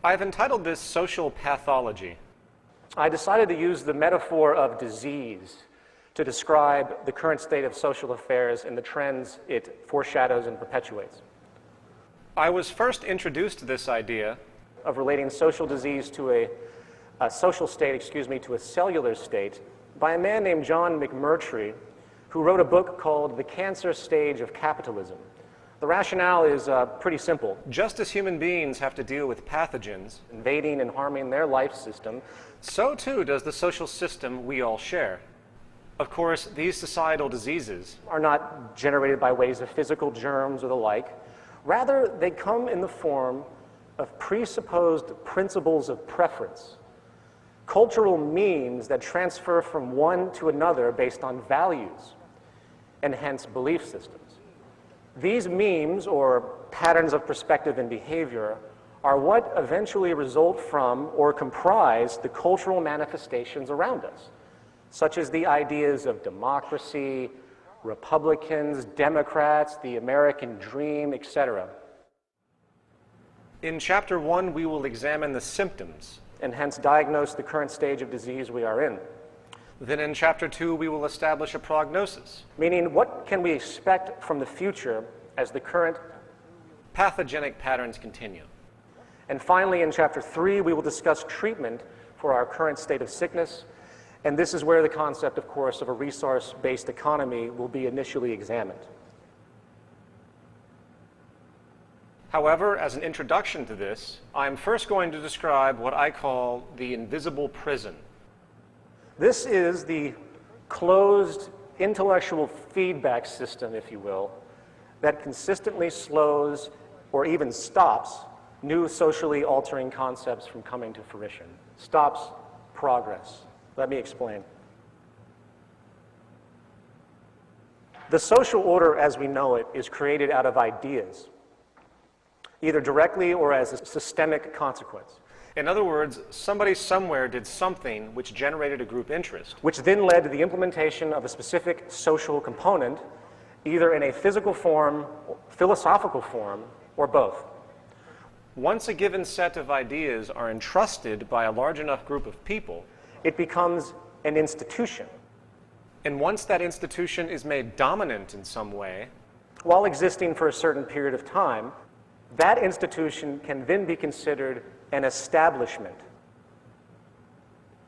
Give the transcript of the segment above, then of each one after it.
I've entitled this Social Pathology. I decided to use the metaphor of disease to describe the current state of social affairs and the trends it foreshadows and perpetuates. I was first introduced to this idea of relating social disease to a social state, to a cellular state by a man named John McMurtry, who wrote a book called The Cancer Stage of Capitalism. The rationale is pretty simple. Just as human beings have to deal with pathogens invading and harming their life system, so too does the social system we all share. Of course, these societal diseases are not generated by ways of physical germs or the like. Rather, they come in the form of presupposed principles of preference, cultural memes that transfer from one to another based on values and hence belief systems. These memes, or patterns of perspective and behavior, are what eventually result from or comprise the cultural manifestations around us, such as the ideas of democracy, Republicans, Democrats, the American dream, etc. In Chapter 1, we will examine the symptoms and hence diagnose the current stage of disease we are in. Then in Chapter 2, we will establish a prognosis, meaning what can we expect from the future as the current pathogenic patterns continue. And finally, in Chapter 3, we will discuss treatment for our current state of sickness, and this is where the concept, of course, of a resource-based economy will be initially examined. However, as an introduction to this, I'm first going to describe what I call the invisible prison. This is the closed intellectual feedback system, if you will, that consistently slows or even stops new socially altering concepts from coming to fruition, stops progress. Let me explain. The social order as we know it is created out of ideas, either directly or as a systemic consequence. In other words, somebody somewhere did something which generated a group interest, which then led to the implementation of a specific social component, either in a physical form, philosophical form, or both. Once a given set of ideas are entrusted by a large enough group of people, it becomes an institution. And once that institution is made dominant in some way, while existing for a certain period of time, that institution can then be considered an establishment.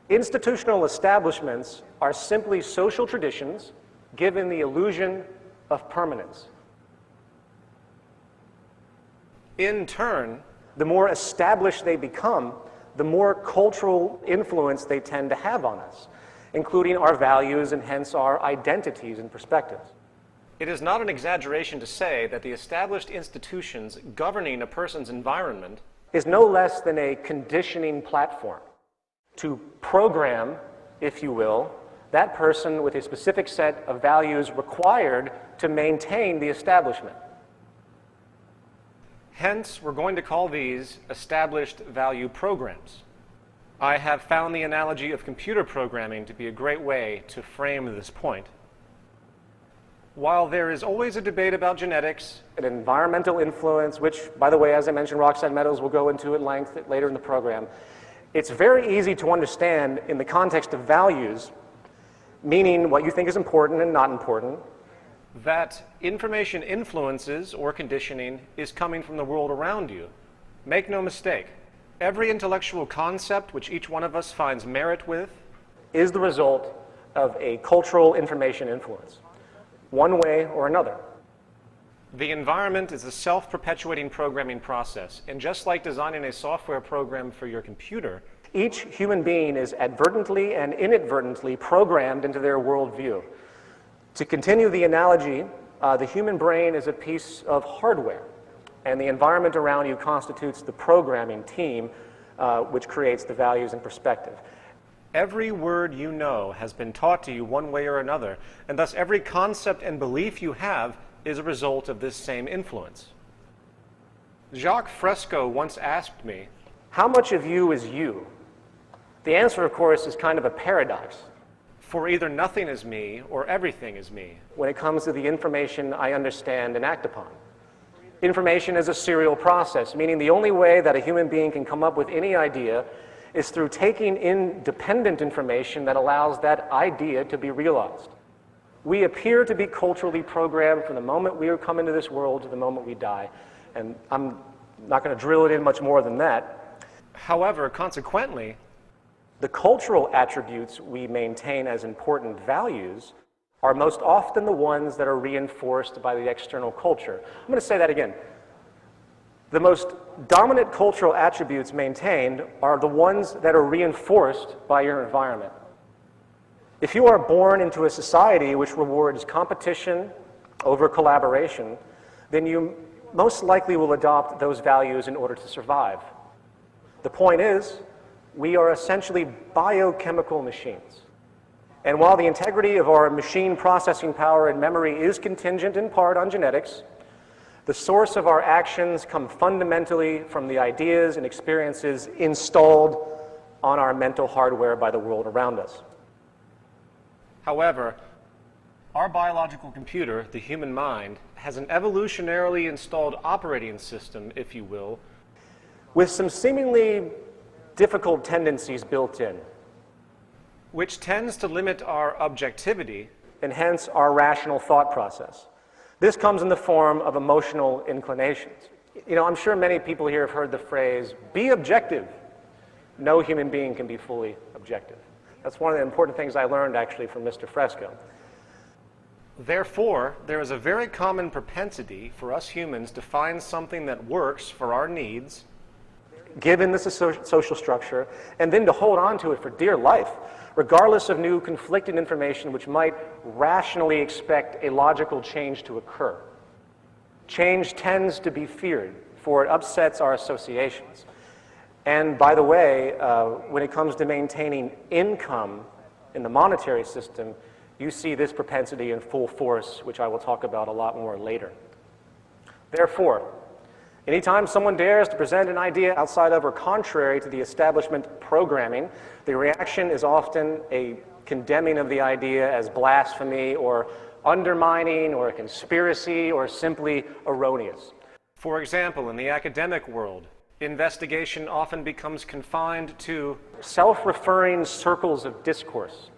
Institutional establishments are simply social traditions given the illusion of permanence. In turn, the more established they become, the more cultural influence they tend to have on us, including our values and hence our identities and perspectives. It is not an exaggeration to say that the established institutions governing a person's environment is no less than a conditioning platform to program, if you will, that person with a specific set of values required to maintain the establishment. Hence, we're going to call these established value programs. I have found the analogy of computer programming to be a great way to frame this point. While there is always a debate about genetics, an environmental influence, which, by the way, as I mentioned, Roxanne Meadows will go into at length later in the program, it's very easy to understand in the context of values, meaning what you think is important and not important, that information influences or conditioning is coming from the world around you. Make no mistake, every intellectual concept which each one of us finds merit with is the result of a cultural information influence, one way or another. The environment is a self-perpetuating programming process, and just like designing a software program for your computer, each human being is advertently and inadvertently programmed into their worldview. To continue the analogy, the human brain is a piece of hardware, and the environment around you constitutes the programming team, which creates the values and perspective. Every word you know has been taught to you one way or another, and thus every concept and belief you have is a result of this same influence. Jacques Fresco once asked me, "How much of you is you?" The answer, of course, is kind of a paradox. For either nothing is me or everything is me. When it comes to the information I understand and act upon. Information is a serial process, meaning the only way that a human being can come up with any idea is through taking in dependent information that allows that idea to be realized. We appear to be culturally programmed from the moment we come into this world to the moment we die. And I'm not going to drill it in much more than that. However, consequently, the cultural attributes we maintain as important values are most often the ones that are reinforced by the external culture. I'm going to say that again. The most dominant cultural attributes maintained are the ones that are reinforced by your environment. If you are born into a society which rewards competition over collaboration, then you most likely will adopt those values in order to survive. The point is, we are essentially biochemical machines. And while the integrity of our machine processing power and memory is contingent in part on genetics, the source of our actions come fundamentally from the ideas and experiences installed on our mental hardware by the world around us. However, our biological computer, the human mind, has an evolutionarily installed operating system, if you will, with some seemingly difficult tendencies built in, which tends to limit our objectivity and hence our rational thought process. This comes in the form of emotional inclinations. You know, I'm sure many people here have heard the phrase, be objective. No human being can be fully objective. That's one of the important things I learned actually from Mr. Fresco. Therefore, there is a very common propensity for us humans to find something that works for our needs, given the social structure, and then to hold on to it for dear life, regardless of new conflicting information which might rationally expect a logical change to occur. Change tends to be feared, for it upsets our associations. And by the way, when it comes to maintaining income in the monetary system, you see this propensity in full force, which I will talk about a lot more later. Therefore, anytime someone dares to present an idea outside of or contrary to the establishment programming, the reaction is often a condemning of the idea as blasphemy or undermining or a conspiracy or simply erroneous. For example, in the academic world, investigation often becomes confined to self-referring circles of discourse,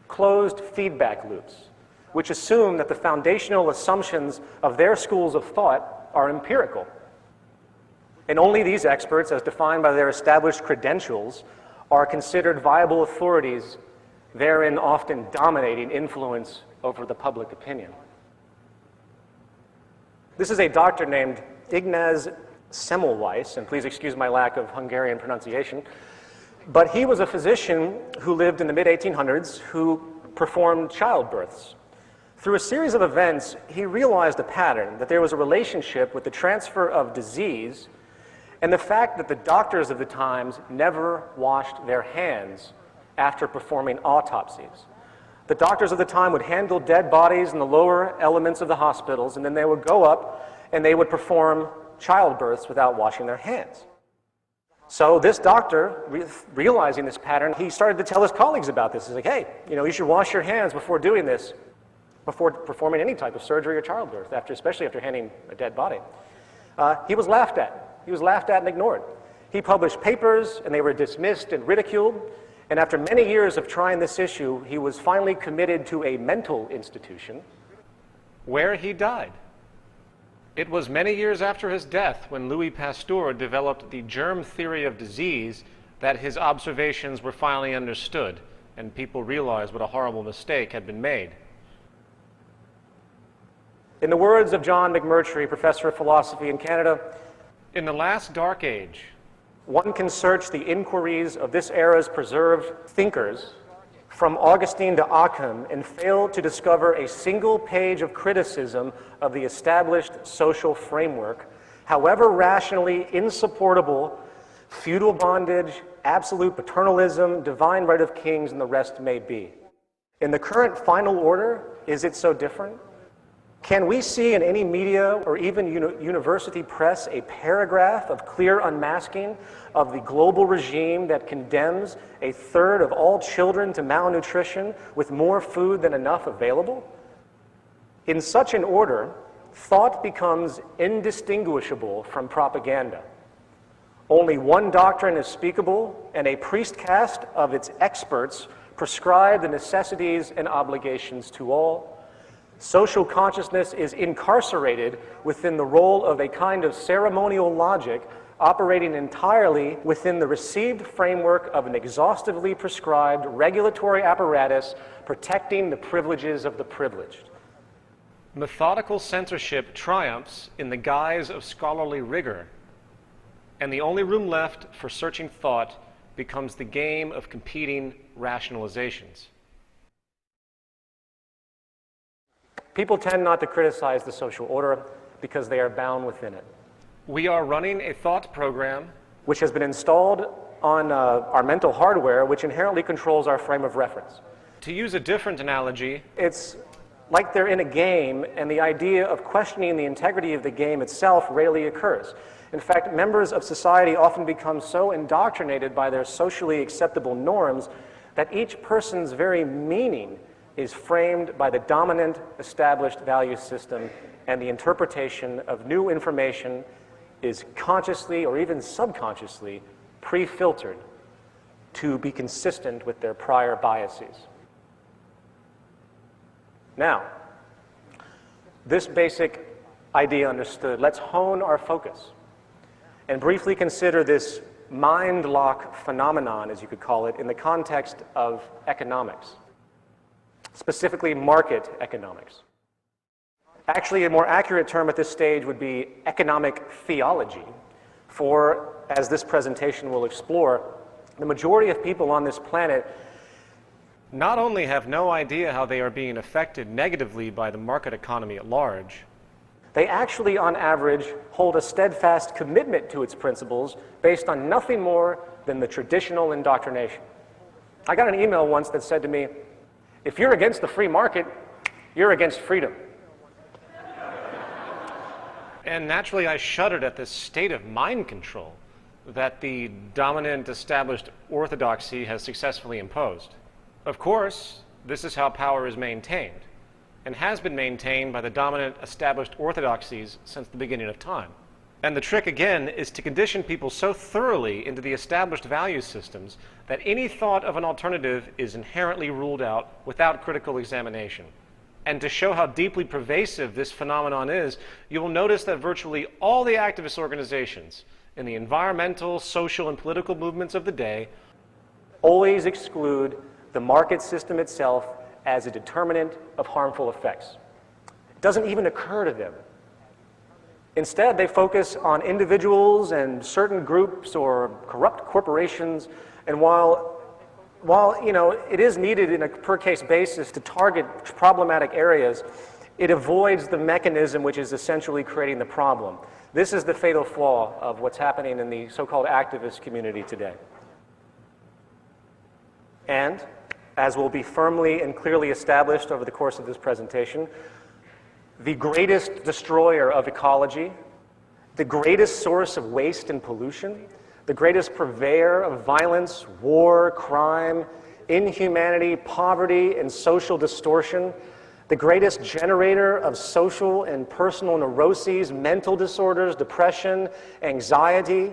closed feedback loops, which assume that the foundational assumptions of their schools of thought are empirical. And only these experts, as defined by their established credentials, are considered viable authorities, therein often dominating influence over the public opinion. This is a doctor named Ignaz Semmelweis, and please excuse my lack of Hungarian pronunciation, but he was a physician who lived in the mid-1800s who performed childbirths. Through a series of events, he realized a pattern, that there was a relationship with the transfer of disease and the fact that the doctors of the times never washed their hands after performing autopsies. The doctors of the time would handle dead bodies in the lower elements of the hospitals, and then they would go up and they would perform childbirths without washing their hands. So this doctor, realizing this pattern, he started to tell his colleagues about this. He's like, hey, you should wash your hands before doing this, before performing any type of surgery or childbirth, especially after handling a dead body. He was laughed at. He was laughed at and ignored. He published papers, and they were dismissed and ridiculed. And after many years of trying this issue, he was finally committed to a mental institution, where he died. It was many years after his death when Louis Pasteur developed the germ theory of disease that his observations were finally understood, and people realized what a horrible mistake had been made. In the words of John McMurtry, professor of philosophy in Canada, in the last dark age, one can search the inquiries of this era's preserved thinkers from Augustine to Occam and fail to discover a single page of criticism of the established social framework, however rationally insupportable feudal bondage, absolute paternalism, divine right of kings, and the rest may be. In the current final order, is it so different? Can we see in any media or even university press a paragraph of clear unmasking of the global regime that condemns a third of all children to malnutrition with more food than enough available? In such an order, thought becomes indistinguishable from propaganda. Only one doctrine is speakable, and a priest caste of its experts prescribe the necessities and obligations to all. Social consciousness is incarcerated within the role of a kind of ceremonial logic operating entirely within the received framework of an exhaustively prescribed regulatory apparatus protecting the privileges of the privileged. Methodical censorship triumphs in the guise of scholarly rigor, and the only room left for searching thought becomes the game of competing rationalizations. People tend not to criticize the social order because they are bound within it, We are running a thought program which has been installed on our mental hardware, which inherently controls our frame of reference. To use a different analogy, It's like they're in a game, and the idea of questioning the integrity of the game itself rarely occurs. In fact, members of society often become so indoctrinated by their socially acceptable norms that each person's very meaning is framed by the dominant established value system, and the interpretation of new information is consciously or even subconsciously pre-filtered to be consistent with their prior biases. Now, this basic idea understood, let's hone our focus and briefly consider this mind lock phenomenon, as you could call it, in the context of economics, specifically market economics. Actually, a more accurate term at this stage would be economic theology, for, as this presentation will explore, the majority of people on this planet not only have no idea how they are being affected negatively by the market economy at large, they actually, on average, hold a steadfast commitment to its principles based on nothing more than the traditional indoctrination. I got an email once that said to me, if you're against the free market, you're against freedom. and naturally I shuddered at this state of mind control that the dominant established orthodoxy has successfully imposed. Of course, this is how power is maintained, and has been maintained by the dominant established orthodoxies since the beginning of time. And the trick, again, is to condition people so thoroughly into the established value systems that any thought of an alternative is inherently ruled out without critical examination. And to show how deeply pervasive this phenomenon is, you will notice that virtually all the activist organizations in the environmental, social, and political movements of the day always exclude the market system itself as a determinant of harmful effects. It doesn't even occur to them. Instead, they focus on individuals and certain groups or corrupt corporations, and while it is needed in a per-case basis to target problematic areas, it avoids the mechanism which is essentially creating the problem. This is the fatal flaw of what's happening in the so-called activist community today. And, as will be firmly and clearly established over the course of this presentation, the greatest destroyer of ecology, the greatest source of waste and pollution, the greatest purveyor of violence, war, crime, inhumanity, poverty, and social distortion, the greatest generator of social and personal neuroses, mental disorders, depression, anxiety,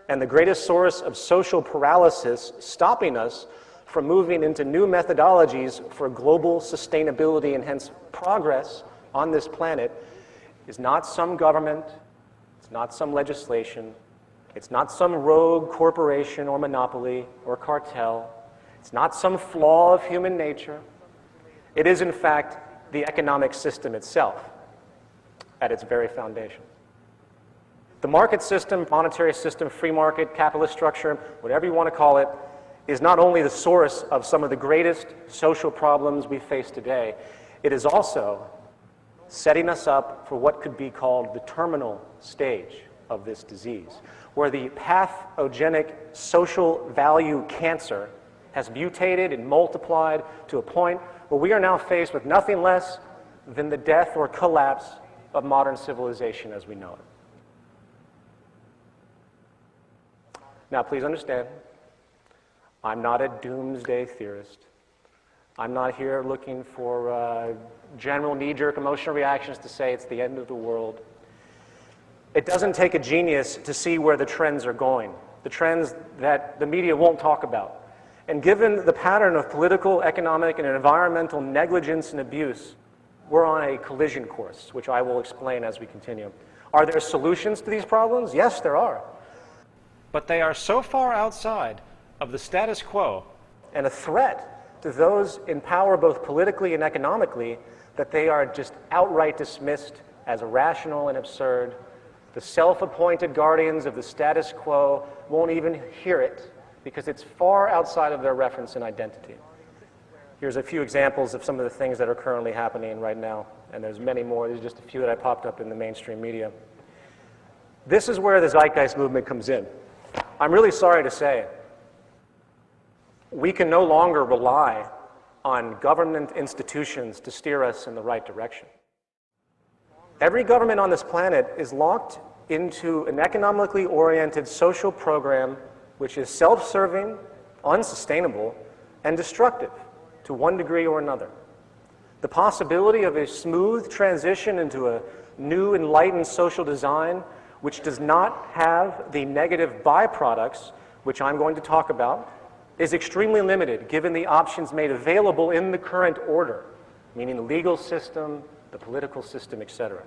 and the greatest source of social paralysis, stopping us from moving into new methodologies for global sustainability and hence progress on this planet, is not some government, it's not some legislation, it's not some rogue corporation or monopoly or cartel, it's not some flaw of human nature. It is, in fact, the economic system itself at its very foundation. The market system, monetary system, free market, capitalist structure, whatever you want to call it, is not only the source of some of the greatest social problems we face today, it is also setting us up for what could be called the terminal stage of this disease, where the pathogenic social value cancer has mutated and multiplied to a point where we are now faced with nothing less than the death or collapse of modern civilization as we know it. Now, please understand, I'm not a doomsday theorist. I'm not here looking for general knee-jerk emotional reactions to say it's the end of the world. It doesn't take a genius to see where the trends are going, the trends that the media won't talk about. And given the pattern of political, economic, and environmental negligence and abuse, we're on a collision course, which I will explain as we continue. Are there solutions to these problems? Yes, there are. But they are so far outside of the status quo And a threat to those in power both politically and economically that they are just outright dismissed as irrational and absurd. The self-appointed guardians of the status quo won't even hear it because it's far outside of their reference and identity. Here's a few examples of some of the things that are currently happening right now, and there's many more. There's just a few that I popped up in the mainstream media. This is where the zeitgeist movement comes in. I'm really sorry to say, we can no longer rely on government institutions to steer us in the right direction. Every government on this planet is locked into an economically oriented social program which is self-serving, unsustainable, and destructive to one degree or another. The possibility of a smooth transition into a new enlightened social design which does not have the negative byproducts, which I'm going to talk about, is extremely limited given the options made available in the current order, meaning the legal system, the political system, etc.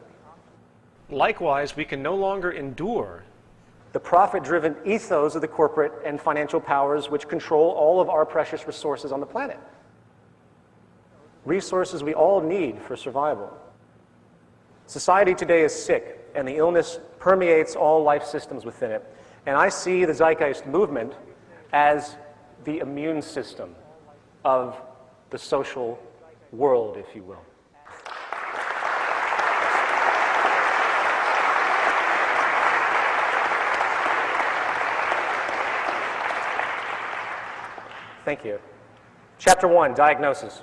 Likewise, we can no longer endure the profit-driven ethos of the corporate and financial powers which control all of our precious resources on the planet. Resources we all need for survival. Society today is sick, and the illness permeates all life systems within it. And I see the zeitgeist movement as the immune system of the social world, if you will. Thank you. Chapter 1, Diagnosis.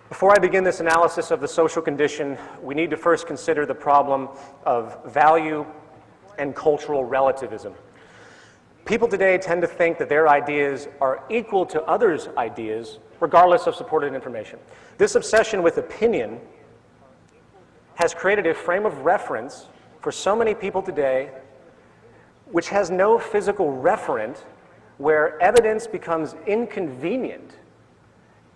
Before I begin this analysis of the social condition, we need to first consider the problem of value and cultural relativism. People today tend to think that their ideas are equal to others' ideas, regardless of supported information. This obsession with opinion has created a frame of reference for so many people today which has no physical referent, where evidence becomes inconvenient,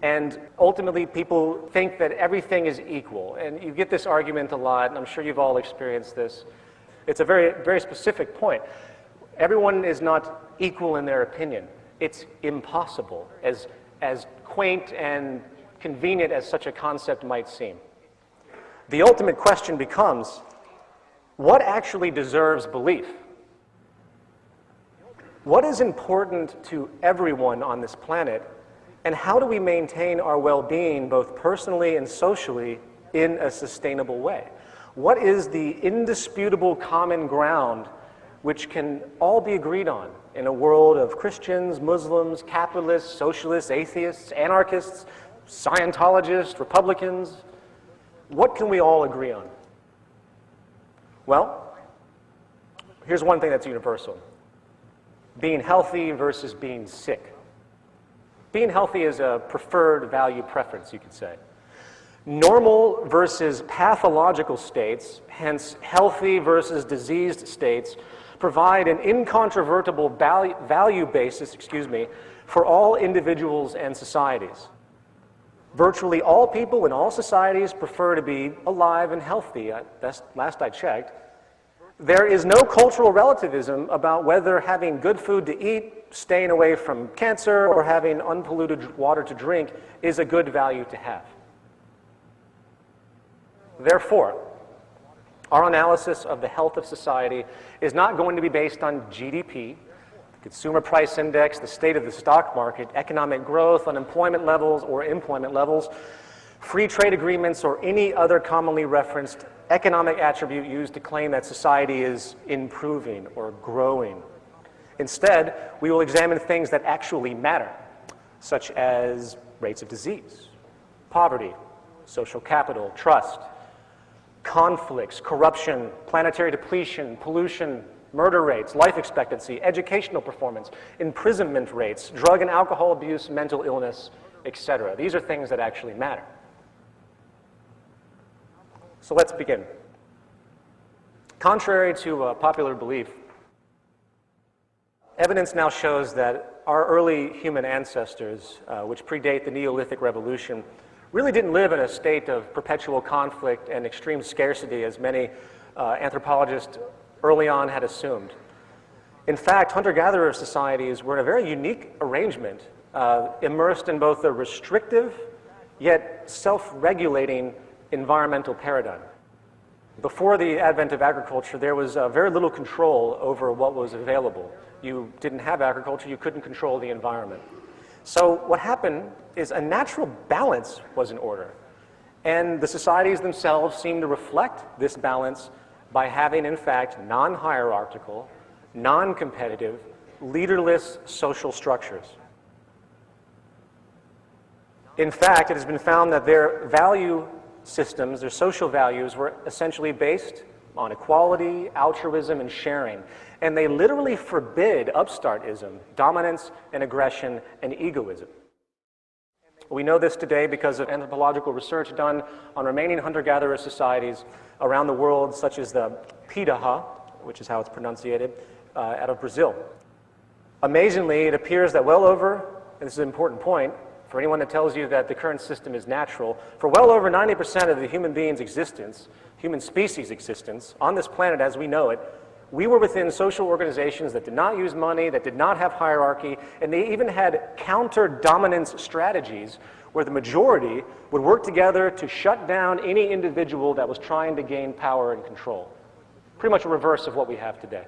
and ultimately people think that everything is equal. And you get this argument a lot, and I'm sure you've all experienced this. It's a very, very specific point. Everyone is not equal in their opinion. It's impossible, as quaint and convenient as such a concept might seem. The ultimate question becomes, what actually deserves belief? What is important to everyone on this planet, and how do we maintain our well-being both personally and socially in a sustainable way? What is the indisputable common ground which can all be agreed on in a world of Christians, Muslims, capitalists, socialists, atheists, anarchists, Scientologists, Republicans? What can we all agree on? Well, here's one thing that's universal. Being healthy versus being sick. Being healthy is a preferred value preference, you could say. Normal versus pathological states, hence healthy versus diseased states, provide an incontrovertible value basis, for all individuals and societies. Virtually all people in all societies prefer to be alive and healthy. That's last I checked. There is no cultural relativism about whether having good food to eat, staying away from cancer, or having unpolluted water to drink is a good value to have. Therefore, our analysis of the health of society is not going to be based on GDP, the consumer price index, the state of the stock market, economic growth, unemployment levels or employment levels, free trade agreements, or any other commonly referenced economic attribute used to claim that society is improving or growing. Instead, we will examine things that actually matter, such as rates of disease, poverty, social capital, trust, conflicts, corruption, planetary depletion, pollution, murder rates, life expectancy, educational performance, imprisonment rates, drug and alcohol abuse, mental illness, etc. These are things that actually matter. So let's begin. Contrary to popular belief, evidence now shows that our early human ancestors, which predate the Neolithic Revolution, really didn't live in a state of perpetual conflict and extreme scarcity as many anthropologists early on had assumed. In fact, hunter-gatherer societies were in a very unique arrangement, immersed in both a restrictive yet self-regulating environmental paradigm. Before the advent of agriculture, there was very little control over what was available. You didn't have agriculture, you couldn't control the environment. So what happened is a natural balance was in order. And the societies themselves seemed to reflect this balance by having, in fact, non-hierarchical, non-competitive, leaderless social structures. In fact, it has been found that their value systems, their social values, were essentially based on equality, altruism, and sharing. And they literally forbid upstartism, dominance and aggression, and egoism. We know this today because of anthropological research done on remaining hunter-gatherer societies around the world, such as the Pathologie, which is how it's pronunciated, out of Brazil. Amazingly, it appears that well over, and this is an important point, for anyone that tells you that the current system is natural, for well over 90% of the human being's existence, human species' existence, on this planet as we know it, we were within social organizations that did not use money, that did not have hierarchy, and they even had counter-dominance strategies where the majority would work together to shut down any individual that was trying to gain power and control. Pretty much a reverse of what we have today.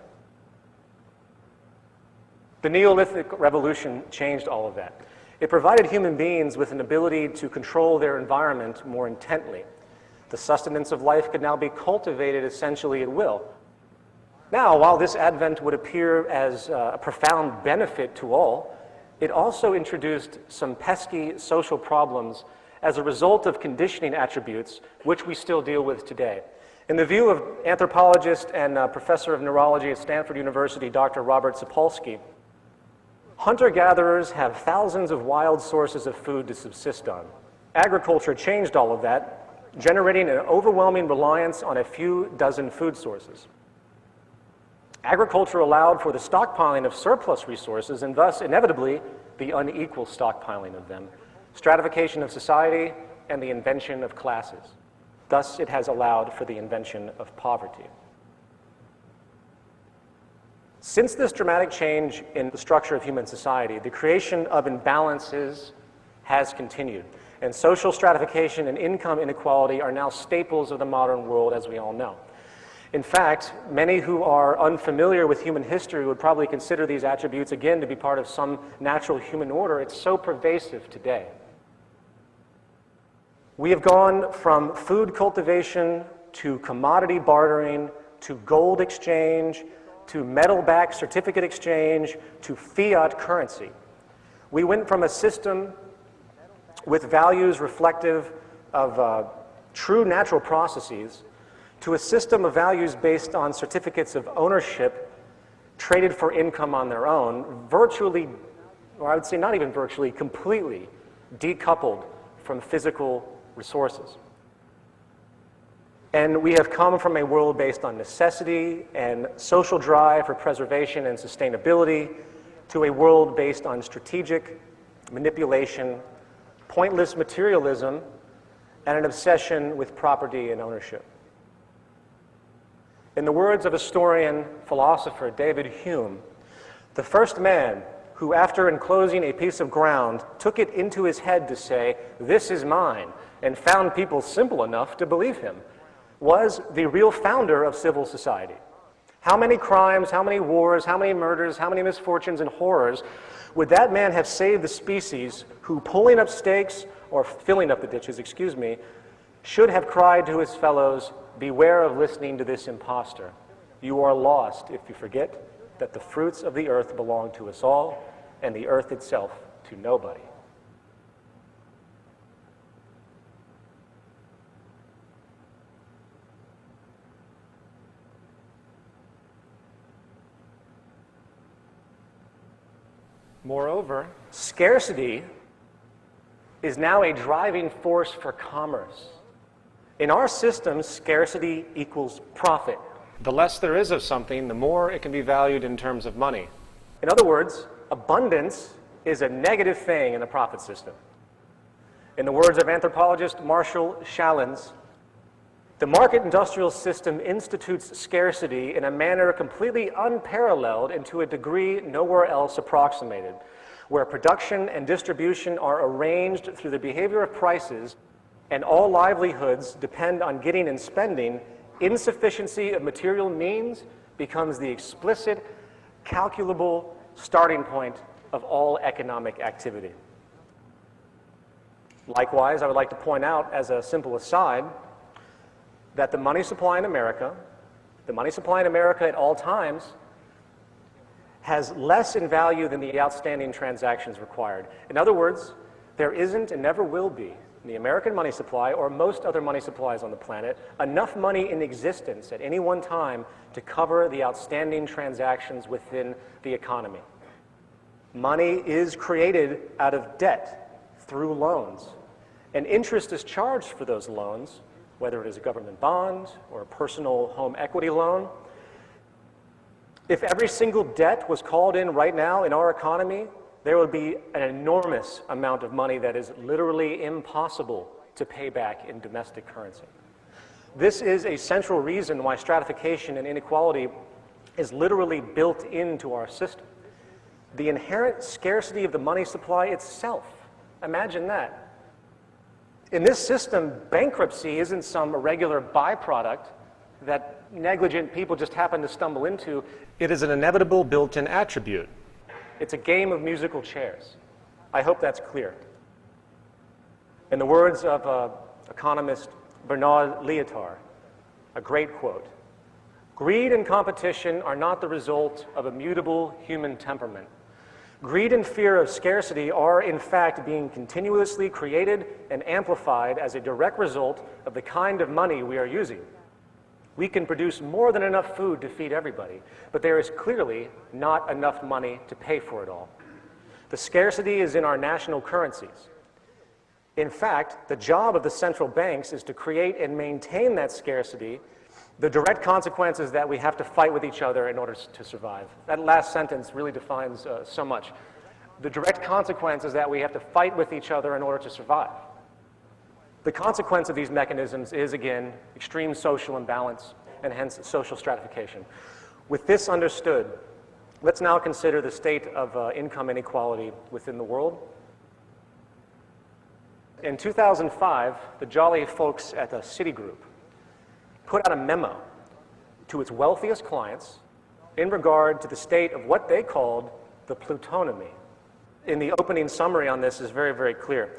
The Neolithic Revolution changed all of that. It provided human beings with an ability to control their environment more intently. The sustenance of life could now be cultivated essentially at will. Now, while this advent would appear as a profound benefit to all, it also introduced some pesky social problems as a result of conditioning attributes, which we still deal with today. In the view of anthropologist and professor of neurology at Stanford University, Dr. Robert Sapolsky, hunter-gatherers have thousands of wild sources of food to subsist on. Agriculture changed all of that, generating an overwhelming reliance on a few dozen food sources. Agriculture allowed for the stockpiling of surplus resources and thus, inevitably, the unequal stockpiling of them, stratification of society, and the invention of classes. Thus, it has allowed for the invention of poverty. Since this dramatic change in the structure of human society, the creation of imbalances has continued, and social stratification and income inequality are now staples of the modern world, as we all know. In fact, many who are unfamiliar with human history would probably consider these attributes, again, to be part of some natural human order. It's so pervasive today. We have gone from food cultivation to commodity bartering to gold exchange to metal-backed certificate exchange to fiat currency. We went from a system with values reflective of true natural processes to a system of values based on certificates of ownership traded for income on their own, virtually, or I would say not even virtually, completely decoupled from physical resources. And we have come from a world based on necessity and social drive for preservation and sustainability to a world based on strategic manipulation, pointless materialism, and an obsession with property and ownership. In the words of historian, philosopher David Hume, the first man who, after enclosing a piece of ground, took it into his head to say, "This is mine," and found people simple enough to believe him, was the real founder of civil society. How many crimes, how many wars, how many murders, how many misfortunes and horrors would that man have saved the species who, pulling up stakes, or filling up the ditches, excuse me, should have cried to his fellows, "Beware of listening to this impostor. You are lost if you forget that the fruits of the earth belong to us all, and the earth itself to nobody." Moreover, scarcity is now a driving force for commerce. In our system, scarcity equals profit. the less there is of something, the more it can be valued in terms of money. In other words, abundance is a negative thing in the profit system. In the words of anthropologist Marshall Shallens, the market industrial system institutes scarcity in a manner completely unparalleled and to a degree nowhere else approximated, where production and distribution are arranged through the behavior of prices and all livelihoods depend on getting and spending. Insufficiency of material means becomes the explicit, calculable starting point of all economic activity. Likewise, I would like to point out as a simple aside that the money supply in America at all times has less in value than the outstanding transactions required. In other words, there isn't and never will be in the American money supply or most other money supplies on the planet enough money in existence at any one time to cover the outstanding transactions within the economy. Money is created out of debt through loans, and interest is charged for those loans, whether it is a government bond or a personal home equity loan. If every single debt was called in right now in our economy, there would be an enormous amount of money that is literally impossible to pay back in domestic currency. This is a central reason why stratification and inequality is literally built into our system. The inherent scarcity of the money supply itself. Imagine that. In this system, bankruptcy isn't some irregular byproduct that negligent people just happen to stumble into. It is an inevitable built-in attribute. It's a game of musical chairs. I hope that's clear. In the words of economist Bernard Lietaer, a great quote, "Greed and competition are not the result of a mutable human temperament. Greed and fear of scarcity are, in fact, being continuously created and amplified as a direct result of the kind of money we are using. We can produce more than enough food to feed everybody, but there is clearly not enough money to pay for it all. The scarcity is in our national currencies. In fact, the job of the central banks is to create and maintain that scarcity. The direct consequences that we have to fight with each other in order to survive." That last sentence really defines so much. The direct consequences that we have to fight with each other in order to survive. The consequence of these mechanisms is, again, extreme social imbalance and hence social stratification. With this understood, let's now consider the state of income inequality within the world. In 2005, the jolly folks at Citigroup put out a memo to its wealthiest clients in regard to the state of what they called the plutonomy. In the opening summary on this is very, very clear.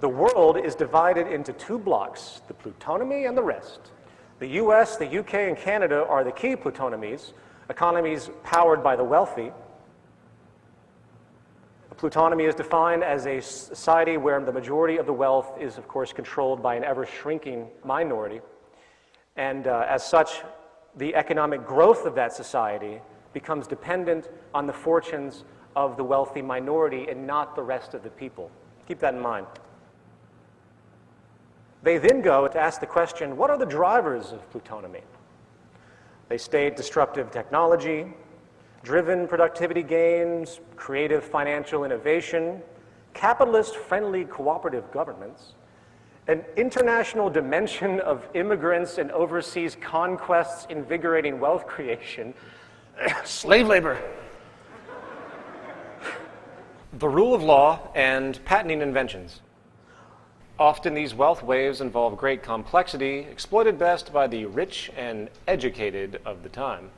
The world is divided into two blocks, the plutonomy and the rest. The US, the UK, and Canada are the key plutonomies, economies powered by the wealthy. Plutonomy is defined as a society where the majority of the wealth is, of course, controlled by an ever-shrinking minority. And as such, the economic growth of that society becomes dependent on the fortunes of the wealthy minority and not the rest of the people. Keep that in mind. They then go to ask the question, what are the drivers of plutonomy? They state disruptive technology, driven productivity gains, creative financial innovation, capitalist-friendly cooperative governments, an international dimension of immigrants and overseas conquests invigorating wealth creation, slave labor, The rule of law and patenting inventions. Often these wealth waves involve great complexity, exploited best by the rich and educated of the time.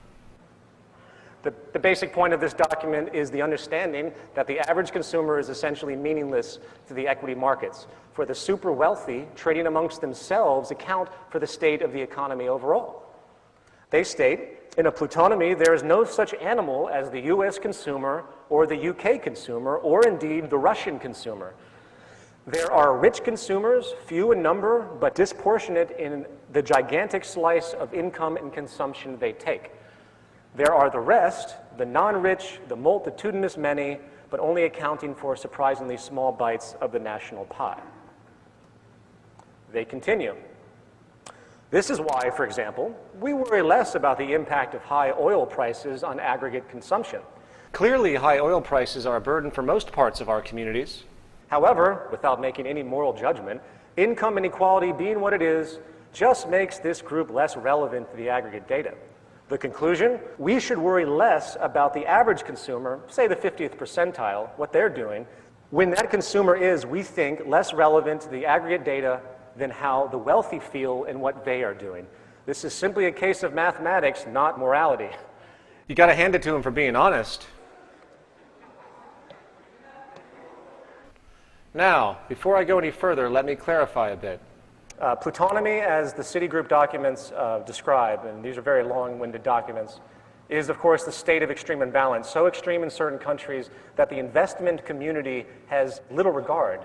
The basic point of this document is the understanding that the average consumer is essentially meaningless to the equity markets. For the super wealthy, trading amongst themselves account for the state of the economy overall. They state, in a plutonomy, there is no such animal as the US consumer or the UK consumer or indeed the Russian consumer. There are rich consumers, few in number, but disproportionate in the gigantic slice of income and consumption they take. There are the rest, the non-rich, the multitudinous many, but only accounting for surprisingly small bites of the national pie. They continue. This is why, for example, we worry less about the impact of high oil prices on aggregate consumption. Clearly, high oil prices are a burden for most parts of our communities. However, without making any moral judgment, income inequality being what it is just makes this group less relevant to the aggregate data. The conclusion? We should worry less about the average consumer, say the 50th percentile, what they're doing, when that consumer is, we think, less relevant to the aggregate data than how the wealthy feel and what they are doing. This is simply a case of mathematics, not morality. You got to hand it to him for being honest. Now, before I go any further, let me clarify a bit. Plutonomy, as the Citigroup documents describe, and these are very long-winded documents, is of course the state of extreme imbalance, so extreme in certain countries that the investment community has little regard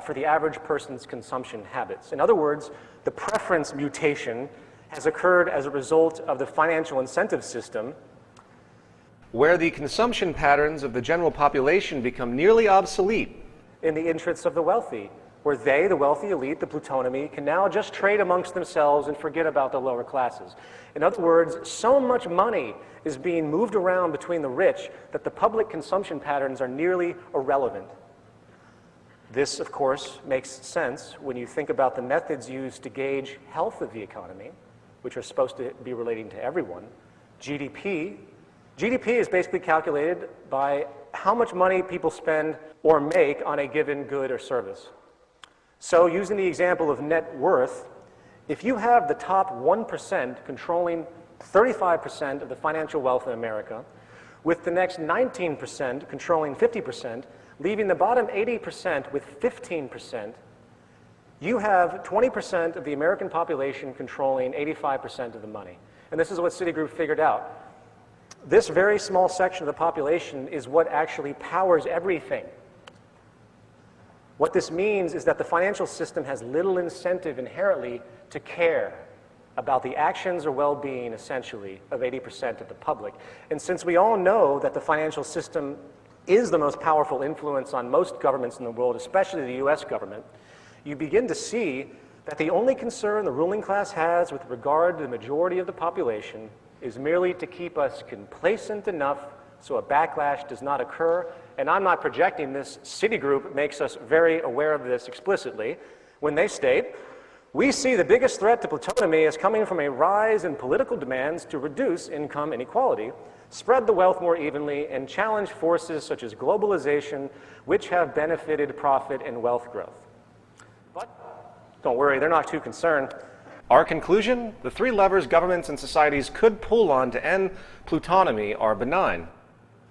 for the average person's consumption habits. In other words, the preference mutation has occurred as a result of the financial incentive system, where the consumption patterns of the general population become nearly obsolete in the interests of the wealthy, where they, the wealthy elite, the plutonomy, can now just trade amongst themselves and forget about the lower classes. In other words, so much money is being moved around between the rich that the public consumption patterns are nearly irrelevant. This, of course, makes sense when you think about the methods used to gauge health of the economy, which are supposed to be relating to everyone. GDP. GDP is basically calculated by how much money people spend or make on a given good or service. So using the example of net worth, if you have the top 1% controlling 35% of the financial wealth in America, with the next 19% controlling 50%, leaving the bottom 80% with 15%, you have 20% of the American population controlling 85% of the money. And this is what Citigroup figured out. This very small section of the population is what actually powers everything. What this means is that the financial system has little incentive inherently to care about the actions or well-being, essentially, of 80% of the public. And since we all know that the financial system is the most powerful influence on most governments in the world, especially the US government, you begin to see that the only concern the ruling class has with regard to the majority of the population is merely to keep us complacent enough so a backlash does not occur. And I'm not projecting this. Citigroup makes us very aware of this explicitly when they state, we see the biggest threat to plutonomy as coming from a rise in political demands to reduce income inequality, spread the wealth more evenly, and challenge forces such as globalization, which have benefited profit and wealth growth. But don't worry, they're not too concerned. Our conclusion? The three levers governments and societies could pull on to end plutonomy are benign.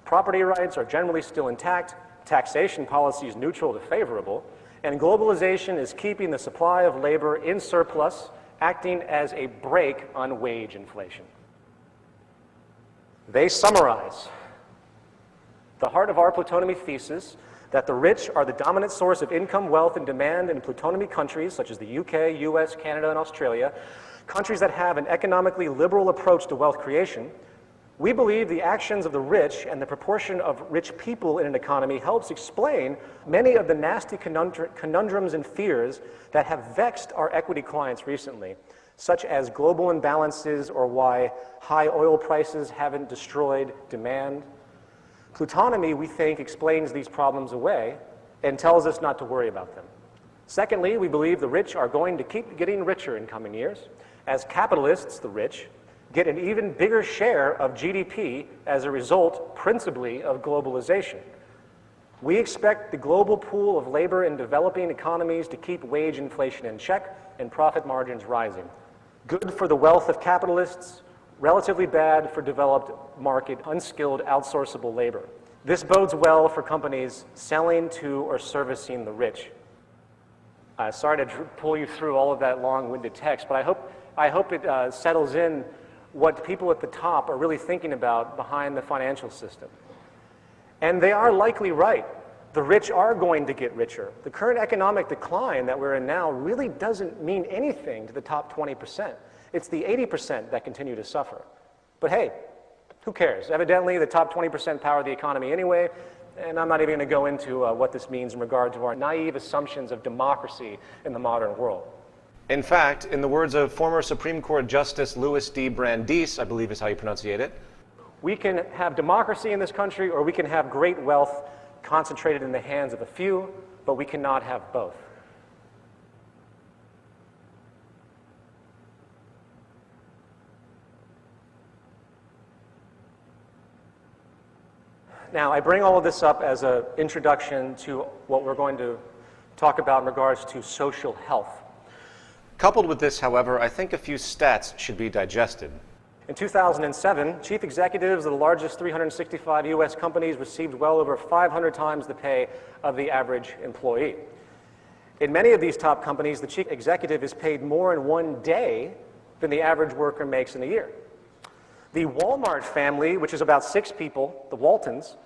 Property rights are generally still intact, taxation policy is neutral to favorable, and globalization is keeping the supply of labor in surplus, acting as a brake on wage inflation. They summarize the heart of our plutonomy thesis that the rich are the dominant source of income, wealth, and demand in plutonomy countries such as the UK, US, Canada, and Australia, countries that have an economically liberal approach to wealth creation. We believe the actions of the rich and the proportion of rich people in an economy helps explain many of the nasty conundrums and fears that have vexed our equity clients recently, such as global imbalances or why high oil prices haven't destroyed demand. Plutonomy, we think, explains these problems away and tells us not to worry about them. Secondly, we believe the rich are going to keep getting richer in coming years, as capitalists, the rich, get an even bigger share of GDP as a result, principally, of globalization. We expect the global pool of labor in developing economies to keep wage inflation in check and profit margins rising. Good for the wealth of capitalists, relatively bad for developed market, unskilled, outsourceable labor. This bodes well for companies selling to or servicing the rich. Sorry to pull you through all of that long-winded text, but I hope it settles in what people at the top are really thinking about behind the financial system. And they are likely right. The rich are going to get richer. The current economic decline that we're in now really doesn't mean anything to the top 20%. It's the 80% that continue to suffer. But hey, Who cares? Evidently, the top 20% power the economy anyway, and I'm not even going to go into what this means in regard to our naive assumptions of democracy in the modern world. In fact, in the words of former Supreme Court Justice Louis D. Brandeis, I believe is how you pronunciate it, we can have democracy in this country, or we can have great wealth concentrated in the hands of a few, but we cannot have both. Now, I bring all of this up as an introduction to what we're going to talk about in regards to social health. Coupled with this, however, I think a few stats should be digested. In 2007, chief executives of the largest 365 U.S. companies received well over 500 times the pay of the average employee. In many of these top companies, the chief executive is paid more in one day than the average worker makes in a year. The Walmart family, which is about 6 people, the Waltons,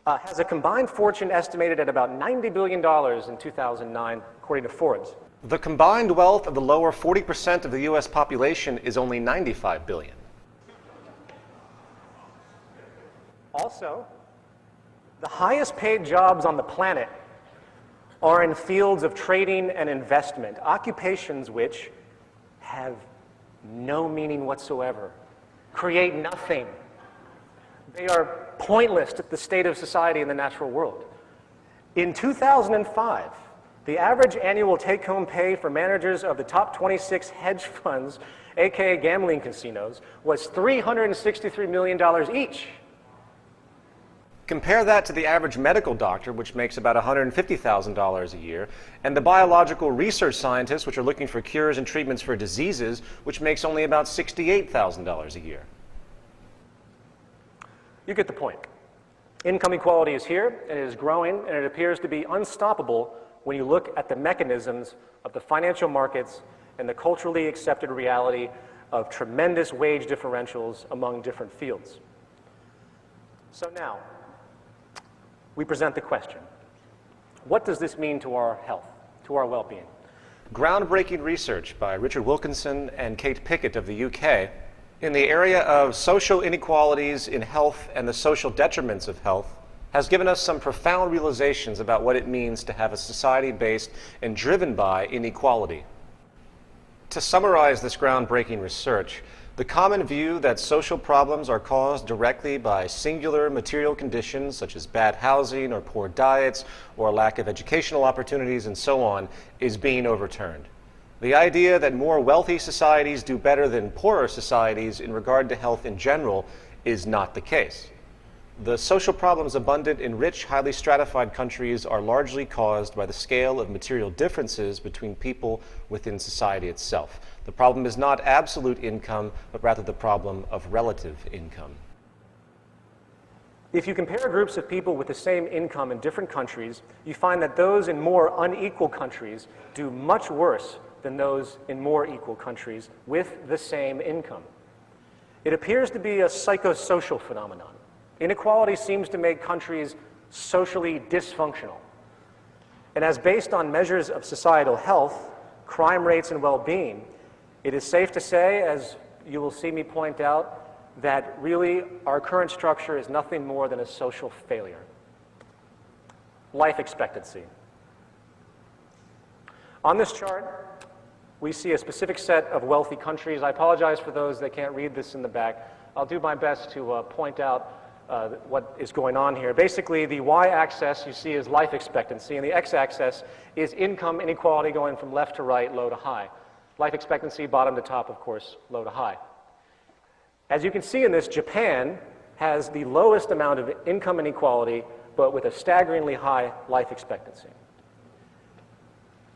has a combined fortune estimated at about $90 billion in 2009, according to Forbes. The combined wealth of the lower 40% of the U.S. population is only $95 billion. Also, the highest paid jobs on the planet are in fields of trading and investment, occupations which have no meaning whatsoever, create nothing. They are pointless to the state of society and the natural world. In 2005, the average annual take-home pay for managers of the top 26 hedge funds, aka gambling casinos, was $363 million each. Compare that to the average medical doctor, which makes about $150,000 a year, and the biological research scientists, which are looking for cures and treatments for diseases, which makes only about $68,000 a year. You get the point. Income equality is here, and it is growing, and it appears to be unstoppable when you look at the mechanisms of the financial markets and the culturally accepted reality of tremendous wage differentials among different fields. So now, we present the question, what does this mean to our health, to our well-being? Groundbreaking research by Richard Wilkinson and Kate Pickett of the UK in the area of social inequalities in health and the social detriments of health has given us some profound realizations about what it means to have a society based and driven by inequality. To summarize this groundbreaking research, the common view that social problems are caused directly by singular material conditions such as bad housing or poor diets or lack of educational opportunities and so on is being overturned. The idea that more wealthy societies do better than poorer societies in regard to health in general is not the case. The social problems abundant in rich, highly stratified countries are largely caused by the scale of material differences between people within society itself. The problem is not absolute income, but rather the problem of relative income. If you compare groups of people with the same income in different countries, you find that those in more unequal countries do much worse than those in more equal countries with the same income. It appears to be a psychosocial phenomenon. Inequality seems to make countries socially dysfunctional. And as based on measures of societal health, crime rates, and well-being, it is safe to say, as you will see me point out, that really our current structure is nothing more than a social failure. Life expectancy. On this chart, we see a specific set of wealthy countries. I apologize for those that can't read this in the back. I'll do my best to point out what is going on here. Basically, the y-axis you see is life expectancy, and the x-axis is income inequality going from left to right, low to high. Life expectancy, bottom to top, of course, low to high. As you can see in this, Japan has the lowest amount of income inequality, but with a staggeringly high life expectancy.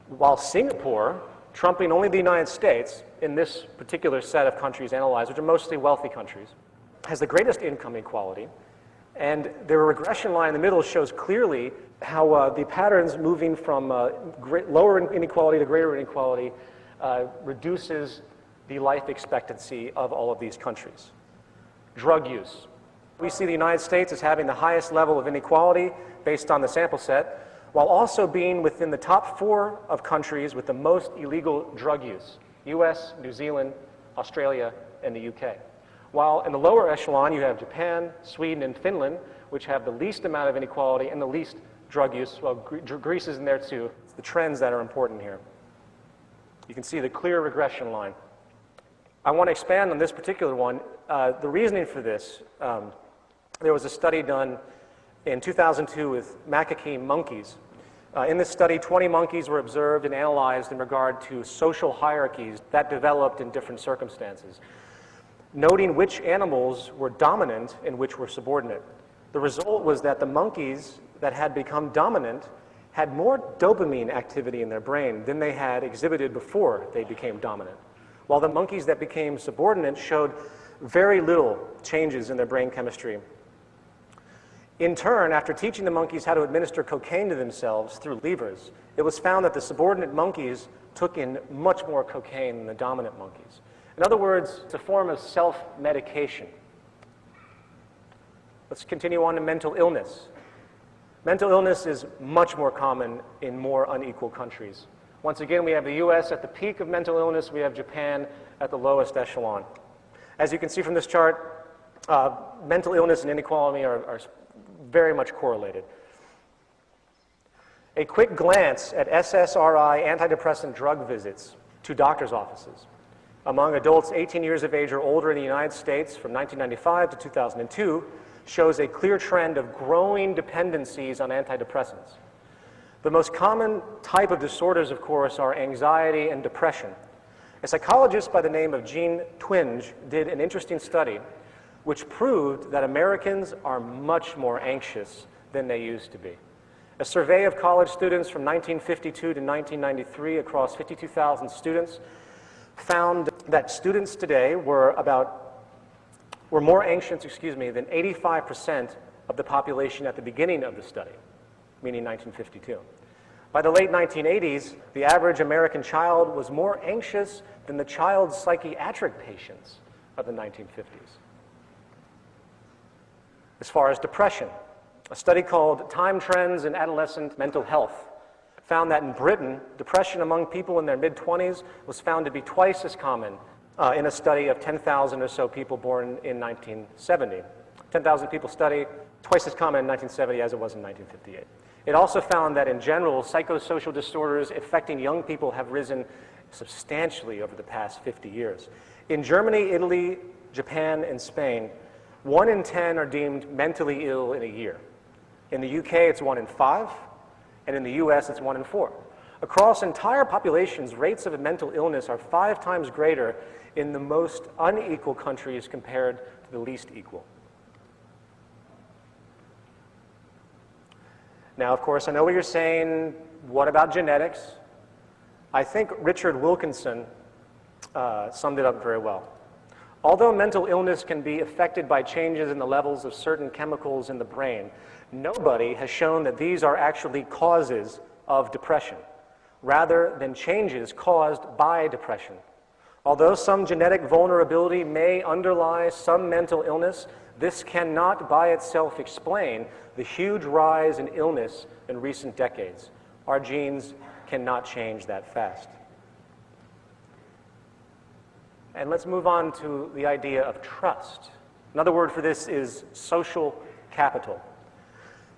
While Singapore, trumping only the United States in this particular set of countries analyzed, which are mostly wealthy countries, has the greatest income inequality, and their regression line in the middle shows clearly how the patterns moving from lower inequality to greater inequality reduces the life expectancy of all of these countries. Drug use. We see the United States as having the highest level of inequality based on the sample set, while also being within the top 4 of countries with the most illegal drug use: US, New Zealand, Australia, and the UK. While in the lower echelon, you have Japan, Sweden, and Finland, which have the least amount of inequality and the least drug use. Well, Greece is in there too. It's the trends that are important here. You can see the clear regression line. I want to expand on this particular one. The reasoning for this, there was a study done in 2002 with macaque monkeys. In this study, 20 monkeys were observed and analyzed in regard to social hierarchies that developed in different circumstances, noting which animals were dominant and which were subordinate. The result was that the monkeys that had become dominant had more dopamine activity in their brain than they had exhibited before they became dominant, while the monkeys that became subordinate showed very little changes in their brain chemistry. In turn, after teaching the monkeys how to administer cocaine to themselves through levers, it was found that the subordinate monkeys took in much more cocaine than the dominant monkeys. In other words, it's a form of self-medication. Let's continue on to mental illness. Mental illness is much more common in more unequal countries. Once again, we have the US at the peak of mental illness. We have Japan at the lowest echelon. As you can see from this chart, mental illness and inequality are very much correlated. A quick glance at SSRI antidepressant drug visits to doctor's offices among adults 18 years of age or older in the United States from 1995 to 2002 shows a clear trend of growing dependencies on antidepressants. The most common type of disorders, of course, are anxiety and depression. A psychologist by the name of Jean Twenge did an interesting study which proved that Americans are much more anxious than they used to be. A survey of college students from 1952 to 1993 across 52,000 students found that students today were more anxious, than 85% of the population at the beginning of the study, meaning 1952. By the late 1980s, the average American child was more anxious than the child psychiatric patients of the 1950s. As far as depression, a study called Time Trends in Adolescent Mental Health found that in Britain, depression among people in their mid-20s was found to be twice as common in a study of 10,000 or so people born in 1970. 10,000 people study, twice as common in 1970 as it was in 1958. It also found that in general, psychosocial disorders affecting young people have risen substantially over the past 50 years. In Germany, Italy, Japan, and Spain, 1 in 10 are deemed mentally ill in a year. In the UK, it's 1 in 5, and in the US, it's 1 in 4. Across entire populations, rates of mental illness are 5 times greater in the most unequal countries compared to the least equal. Now, of course, I know what you're saying. What about genetics? I think Richard Wilkinson summed it up very well. Although mental illness can be affected by changes in the levels of certain chemicals in the brain, nobody has shown that these are actually causes of depression, rather than changes caused by depression. Although some genetic vulnerability may underlie some mental illness, this cannot by itself explain the huge rise in illness in recent decades. Our genes cannot change that fast. And let's move on to the idea of trust. Another word for this is social capital.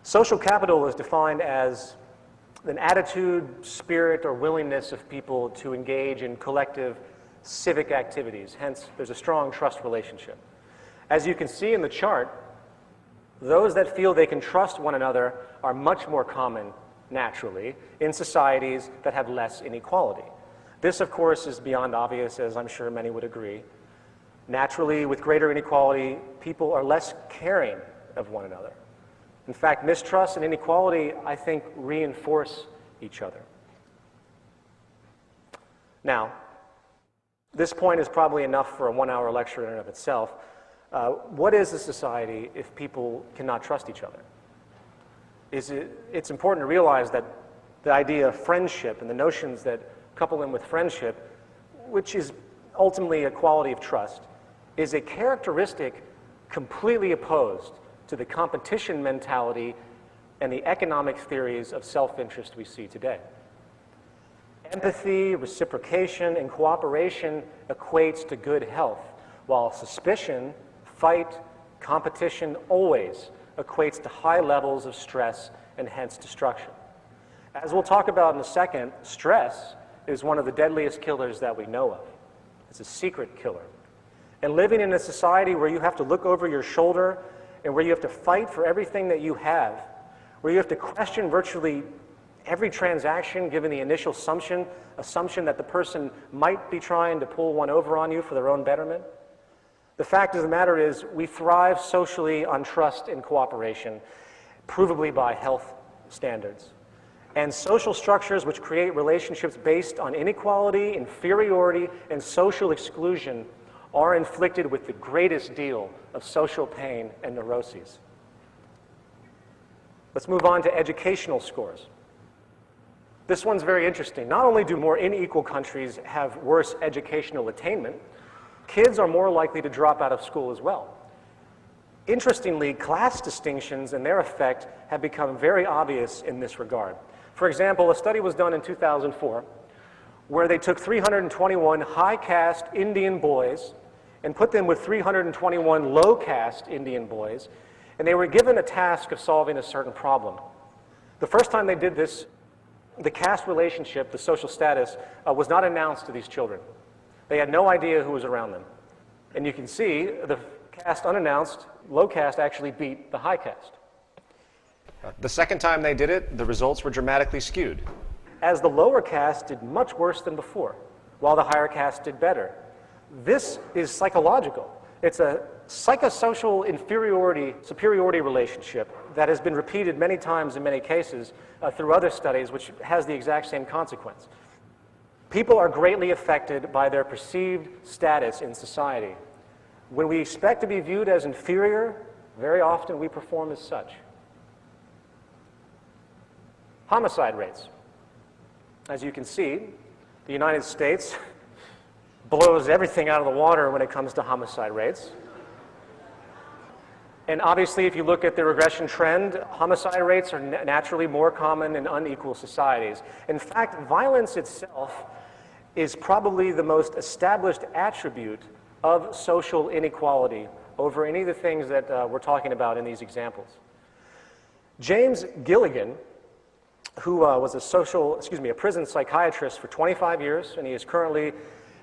Social capital is defined as an attitude, spirit, or willingness of people to engage in collective civic activities. Hence, there's a strong trust relationship. As you can see in the chart, those that feel they can trust one another are much more common, naturally, in societies that have less inequality. This, of course, is beyond obvious, as I'm sure many would agree. Naturally, with greater inequality, people are less caring of one another. In fact, mistrust and inequality, I think, reinforce each other. Now, this point is probably enough for a 1-hour lecture in and of itself. What is a society if people cannot trust each other? It's important to realize that the idea of friendship and the notions that couple them with friendship, which is ultimately a quality of trust, is a characteristic completely opposed to the competition mentality and the economic theories of self-interest we see today. Empathy, reciprocation, and cooperation equates to good health, while suspicion fight, competition always equates to high levels of stress and hence destruction. As we'll talk about in a second, stress is one of the deadliest killers that we know of. It's a secret killer. And living in a society where you have to look over your shoulder and where you have to fight for everything that you have, where you have to question virtually every transaction given the initial assumption that the person might be trying to pull one over on you for their own betterment. The fact of the matter is we thrive socially on trust and cooperation, provably by health standards. And social structures which create relationships based on inequality, inferiority, and social exclusion are inflicted with the greatest deal of social pain and neuroses. Let's move on to educational scores. This one's very interesting. Not only do more unequal countries have worse educational attainment, kids are more likely to drop out of school as well. Interestingly, class distinctions and their effect have become very obvious in this regard. For example, a study was done in 2004 where they took 321 high-caste Indian boys and put them with 321 low-caste Indian boys, and they were given a task of solving a certain problem. The first time they did this, the caste relationship, the social status, was not announced to these children. They had no idea who was around them. And you can see the caste unannounced, low caste actually beat the high caste. The second time they did it, the results were dramatically skewed. As the lower caste did much worse than before, while the higher caste did better. This is psychological. It's a psychosocial superiority relationship that has been repeated many times in many cases through other studies, which has the exact same consequence. People are greatly affected by their perceived status in society. When we expect to be viewed as inferior, very often we perform as such. Homicide rates. As you can see, the United States blows everything out of the water when it comes to homicide rates. And obviously, if you look at the regression trend, homicide rates are naturally more common in unequal societies. In fact, violence itself is probably the most established attribute of social inequality over any of the things that we're talking about in these examples. James Gilligan, who was a prison psychiatrist for 25 years, and he is currently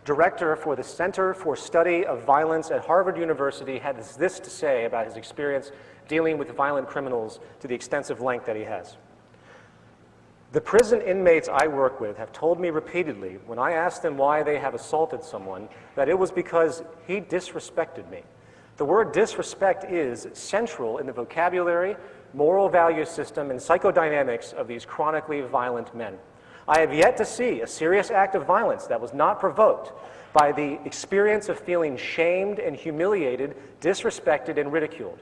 director for the Center for Study of Violence at Harvard University, had this to say about his experience dealing with violent criminals to the extensive length that he has. The prison inmates I work with have told me repeatedly, when I asked them why they have assaulted someone, that it was because he disrespected me. The word disrespect is central in the vocabulary, moral value system, and psychodynamics of these chronically violent men. I have yet to see a serious act of violence that was not provoked by the experience of feeling shamed and humiliated, disrespected, and ridiculed,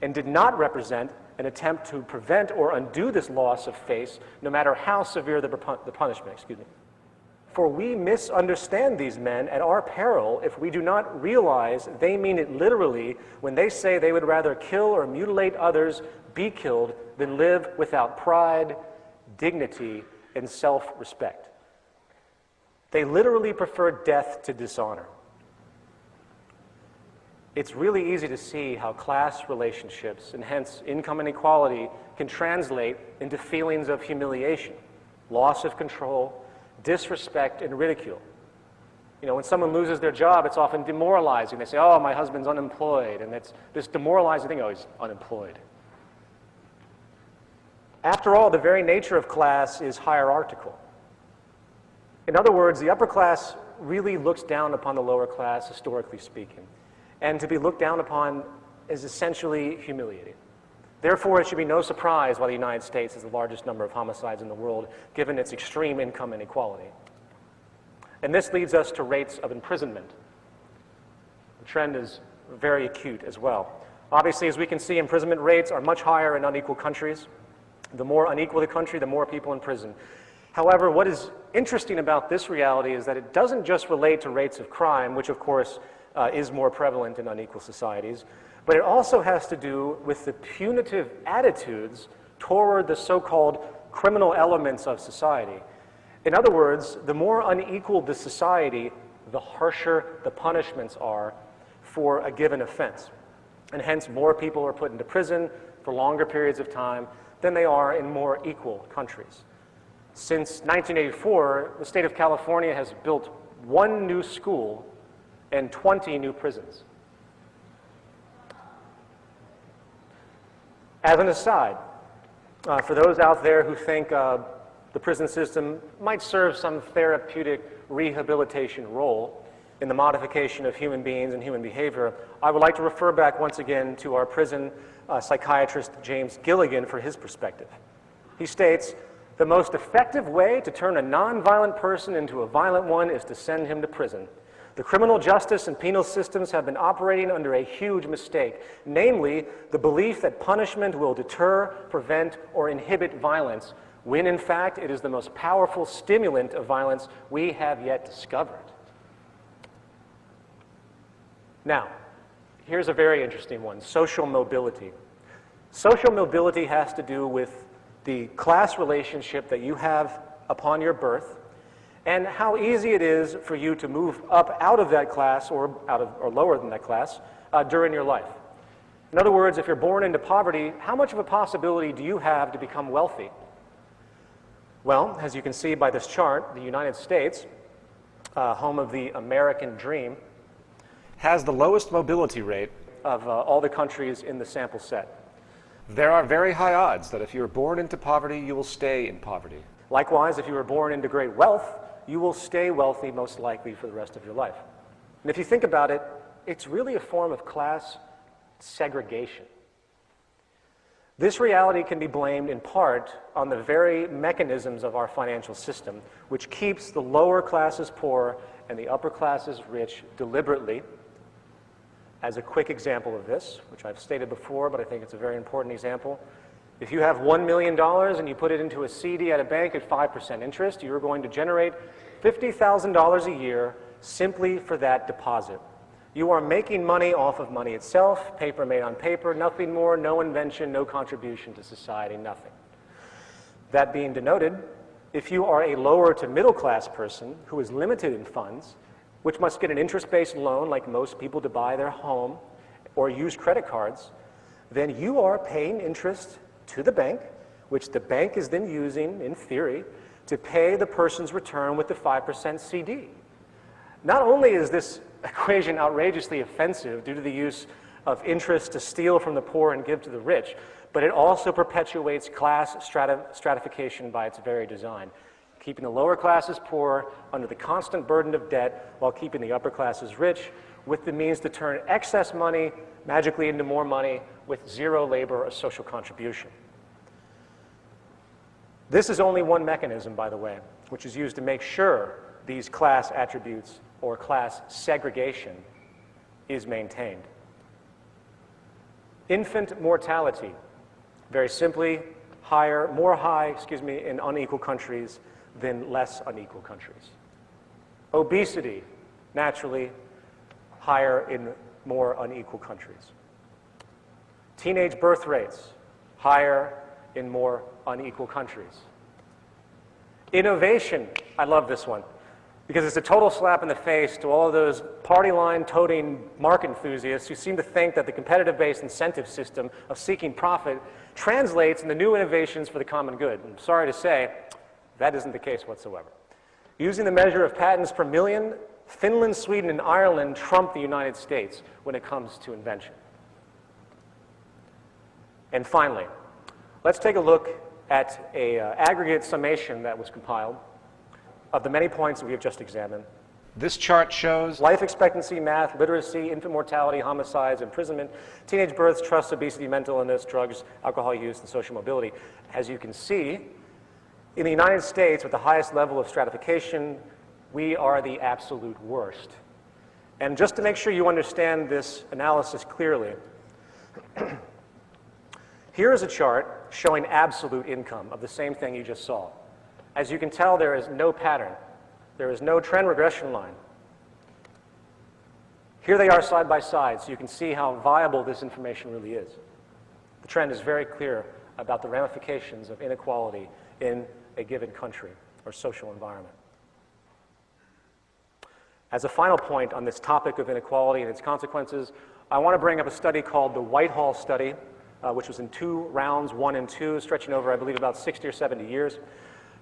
and did not represent an attempt to prevent or undo this loss of face, no matter how severe the punishment. For we misunderstand these men at our peril if we do not realize they mean it literally when they say they would rather kill or mutilate others, be killed, than live without pride, dignity, and self-respect. They literally prefer death to dishonor. It's really easy to see how class relationships, and hence income inequality, can translate into feelings of humiliation, loss of control, disrespect, and ridicule. You know, when someone loses their job, it's often demoralizing. They say, oh, my husband's unemployed, and it's this demoralizing thing, oh, he's unemployed. After all, the very nature of class is hierarchical. In other words, the upper class really looks down upon the lower class, historically speaking. And to be looked down upon is essentially humiliating. Therefore, it should be no surprise why the United States has the largest number of homicides in the world, given its extreme income inequality. And this leads us to rates of imprisonment. The trend is very acute as well. Obviously, as we can see, imprisonment rates are much higher in unequal countries. The more unequal the country, the more people in prison. However, what is interesting about this reality is that it doesn't just relate to rates of crime, which of course is more prevalent in unequal societies, but it also has to do with the punitive attitudes toward the so-called criminal elements of society. In other words, the more unequal the society, the harsher the punishments are for a given offense. and hence more people are put into prison for longer periods of time than they are in more equal countries. Since 1984, the state of California has built 1 new school and 20 new prisons. As an aside, for those out there who think the prison system might serve some therapeutic rehabilitation role in the modification of human beings and human behavior, I would like to refer back once again to our prison psychiatrist James Gilligan for his perspective. He states, "The most effective way to turn a nonviolent person into a violent one is to send him to prison. The criminal justice and penal systems have been operating under a huge mistake, namely the belief that punishment will deter, prevent, or inhibit violence, when in fact it is the most powerful stimulant of violence we have yet discovered." Now, here's a very interesting one, social mobility. Social mobility has to do with the class relationship that you have upon your birth and how easy it is for you to move up out of that class or lower than that class during your life. In other words, if you're born into poverty, how much of a possibility do you have to become wealthy? Well, as you can see by this chart, the United States, home of the American dream, Has the lowest mobility rate. of all the countries in the sample set. There are very high odds that if you are born into poverty, you will stay in poverty. Likewise, if you were born into great wealth, you will stay wealthy most likely for the rest of your life. And if you think about it, it's really a form of class segregation. This reality can be blamed in part on the very mechanisms of our financial system, which keeps the lower classes poor and the upper classes rich deliberately. As a quick example of this, which I've stated before, but I think it's a very important example, if you have $1 million and you put it into a CD at a bank at 5% interest, you're going to generate $50,000 a year simply for that deposit. You are making money off of money itself, paper made on paper, nothing more, no invention, no contribution to society, nothing. That being denoted, if you are a lower to middle class person who is limited in funds, which must get an interest-based loan like most people to buy their home or use credit cards, then you are paying interest to the bank, which the bank is then using, in theory, to pay the person's return with the 5% CD. Not only is this equation outrageously offensive due to the use of interest to steal from the poor and give to the rich, but it also perpetuates class stratification by its very design, keeping the lower classes poor under the constant burden of debt while keeping the upper classes rich with the means to turn excess money magically into more money with zero labor or social contribution. This is only one mechanism, by the way, which is used to make sure these class attributes or class segregation is maintained. Infant mortality, very simply, more high in unequal countries than less unequal countries. Obesity, naturally, higher in more unequal countries. Teenage birth rates, higher in more unequal countries. Innovation, I love this one, because it's a total slap in the face to all of those party line toting market enthusiasts who seem to think that the competitive-based incentive system of seeking profit translates into new innovations for the common good. I'm sorry to say, that isn't the case whatsoever. Using the measure of patents per million, Finland, Sweden, and Ireland trump the United States when it comes to invention. And finally, let's take a look at an aggregate summation that was compiled of the many points that we have just examined. This chart shows Life expectancy, math, literacy, infant mortality, homicides, imprisonment, teenage births, trust, obesity, mental illness, drugs, alcohol use, and social mobility. As you can see, in the United States, with the highest level of stratification, we are the absolute worst. And just to make sure you understand this analysis clearly, here is a chart showing absolute income of the same thing you just saw. As you can tell, there is no pattern. There is no trend regression line. Here they are side by side, so you can see how viable this information really is. The trend is very clear about the ramifications of inequality in a given country or social environment. As a final point on this topic of inequality and its consequences, I want to bring up a study called the Whitehall study, which was in 2 rounds, 1 and 2, stretching over, I believe, about 60 or 70 years.